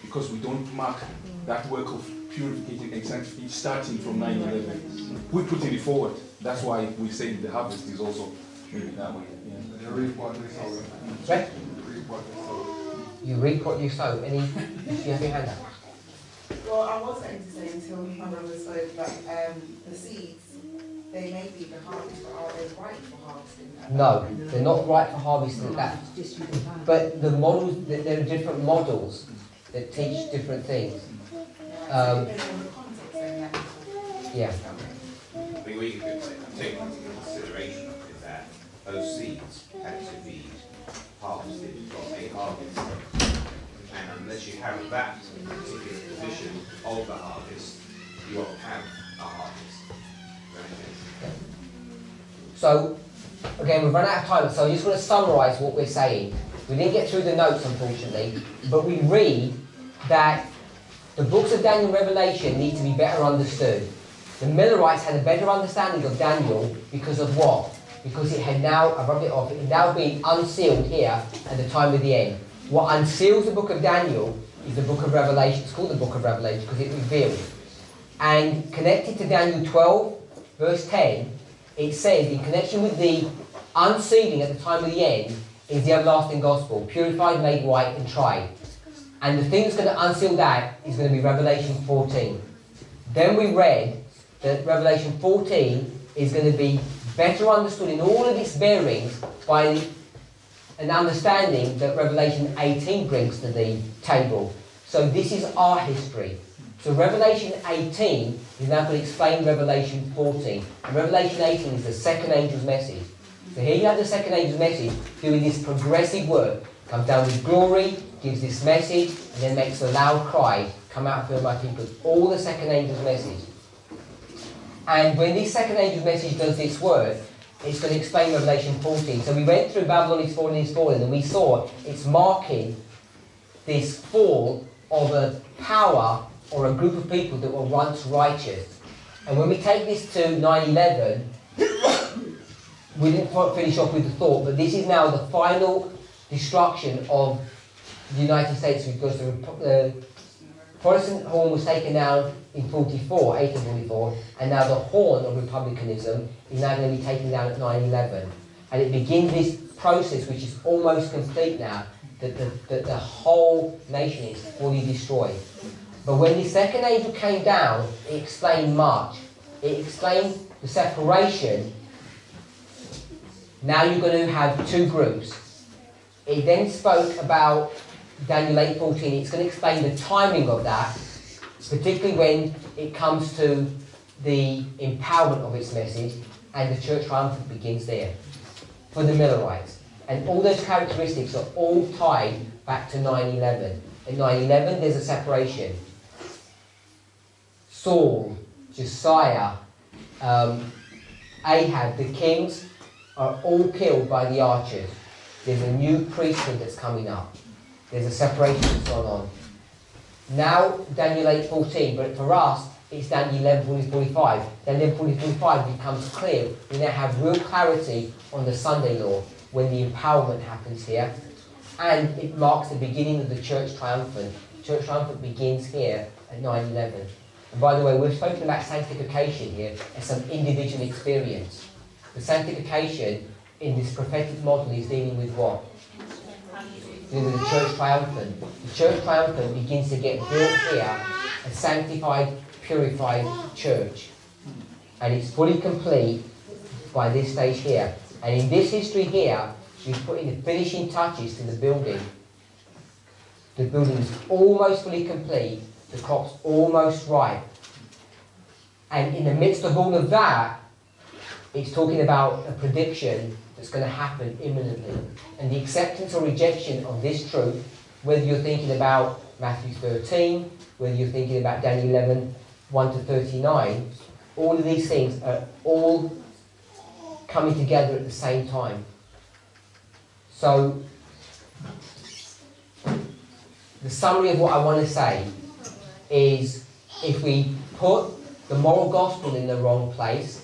[SPEAKER 3] because we don't mark that work of purification and sanctification starting from 9/11. We're putting it forward. That's why we say the harvest is also maybe that way. Yeah.
[SPEAKER 1] Right? You reap what you sow. Any? You have your hand up.
[SPEAKER 2] Well, I was going to say until my brother spoke that the seeds, they may be the harvest, but are they right for harvesting?
[SPEAKER 1] No, they're not right for harvesting that. But the models, there are different models that teach different things. Yeah.
[SPEAKER 4] I mean, what you could take into consideration is that those seeds had to be harvested from a harvest. And unless you have that particular position of the harvest, you won't have a harvest. Right?
[SPEAKER 1] So, again, we've run out of time, so I just want to summarise what we're saying. We didn't get through the notes, unfortunately, but we read that the books of Daniel and Revelation need to be better understood. The Millerites had a better understanding of Daniel because of what? Because it had now, I rubbed it off, it had now been unsealed here at the time of the end. What unseals the book of Daniel is the book of Revelation. It's called the book of Revelation because it reveals. And connected to Daniel 12, verse 10, it says, in connection with the unsealing at the time of the end, is the everlasting gospel, purified, made white, and tried. And the thing that's going to unseal that is going to be Revelation 14. Then we read that Revelation 14 is going to be better understood in all of its bearings by an understanding that Revelation 18 brings to the table. So this is our history. So Revelation 18 is now going to explain Revelation 14. And Revelation 18 is the second angel's message. So here you have the second angel's message doing this progressive work. Comes down with glory, gives this message, and then makes a loud cry, come out for my people. All the second angel's message. And when this second angel's message does this work, it's going to explain Revelation 14. So we went through Babylon is fallen, and we saw it's marking this fall of a power or a group of people that were once righteous. And when we take this to 9/11, we didn't finish off with the thought, but this is now the final destruction of the United States, because the Protestant horn was taken down in 1844, and now the horn of republicanism is now going to be taken down at 9/11. And it begins this process which is almost complete now, that the whole nation is fully destroyed. But when the second angel came down, it explained much. It explained the separation. Now you're going to have two groups. It then spoke about Daniel 8:14. It's going to explain the timing of that, particularly when it comes to the empowerment of its message, and the church triumphant begins there for the Millerites. And all those characteristics are all tied back to 9/11. At 9/11, there's a separation. Saul, Josiah, Ahab, the kings, are all killed by the archers. There's a new priesthood that's coming up. There's a separation that's gone on. Now, Daniel 8:14, but for us, it's Daniel 11:40-45. Daniel 11:40-45 becomes clear. We now have real clarity on the Sunday law when the empowerment happens here. And it marks the beginning of the church triumphant. Church triumphant begins here at 9/11. And by the way, we've spoken about sanctification here as some individual experience. The sanctification in this prophetic model is dealing with what? Dealing with the church triumphant. The church triumphant begins to get built here, a sanctified, purified church. And it's fully complete by this stage here. And in this history here, we've put in the finishing touches to the building. The building is almost fully complete. The crop's almost ripe. And in the midst of all of that, it's talking about a prediction that's going to happen imminently. And the acceptance or rejection of this truth, whether you're thinking about Matthew 13, whether you're thinking about Daniel 11, 1-39, all of these things are all coming together at the same time. So, the summary of what I want to say is, if we put the moral gospel in the wrong place,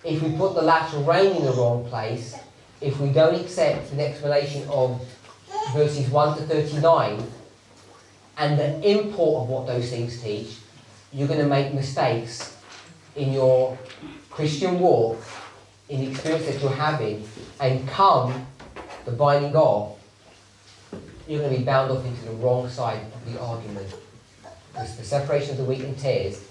[SPEAKER 1] if we put the lateral rain in the wrong place, if we don't accept an explanation of verses 1-39 and the import of what those things teach, you're going to make mistakes in your Christian walk, in the experience that you're having, and come the binding of, you're going to be bound off into the wrong side of the argument. Because the separation of the wheat and tares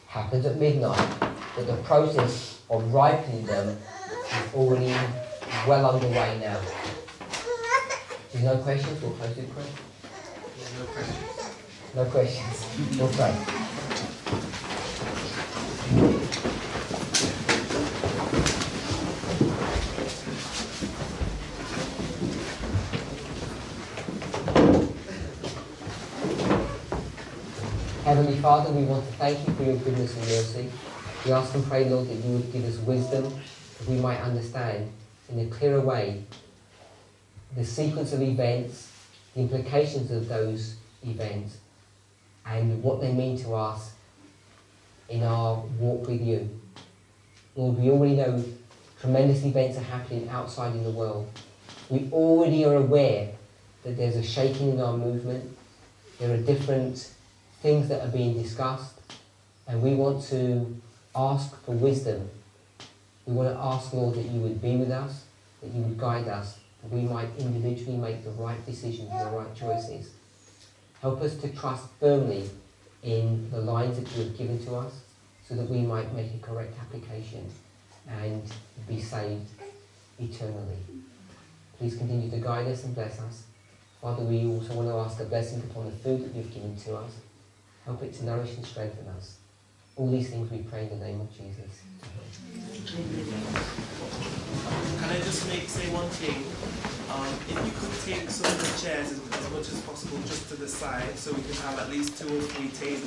[SPEAKER 1] happens at midnight, but the process of ripening them is already well underway now. There's no questions? We'll close with prayer.
[SPEAKER 6] No questions.
[SPEAKER 1] No questions. We'll pray. Heavenly Father, we want to thank you for your goodness and mercy. We ask and pray, Lord, that you would give us wisdom, that we might understand in a clearer way the sequence of events, the implications of those events, and what they mean to us in our walk with you. Lord, we already know tremendous events are happening outside in the world. We already are aware that there's a shaking in our movement. There are different things that are being discussed, and we want to ask for wisdom. We want to ask, Lord, that you would be with us, that you would guide us, that we might individually make the right decisions and the right choices. Help us to trust firmly in the lines that you have given to us, so that we might make a correct application and be saved eternally. Please continue to guide us and bless us. Father, we also want to ask a blessing upon the food that you've given to us. Help it to nourish and strengthen us. All these things we pray in the name of Jesus.
[SPEAKER 9] Can I just say one thing? If you could take some of the chairs as much as possible just to the side, so we can have at least 2 or 3 tables.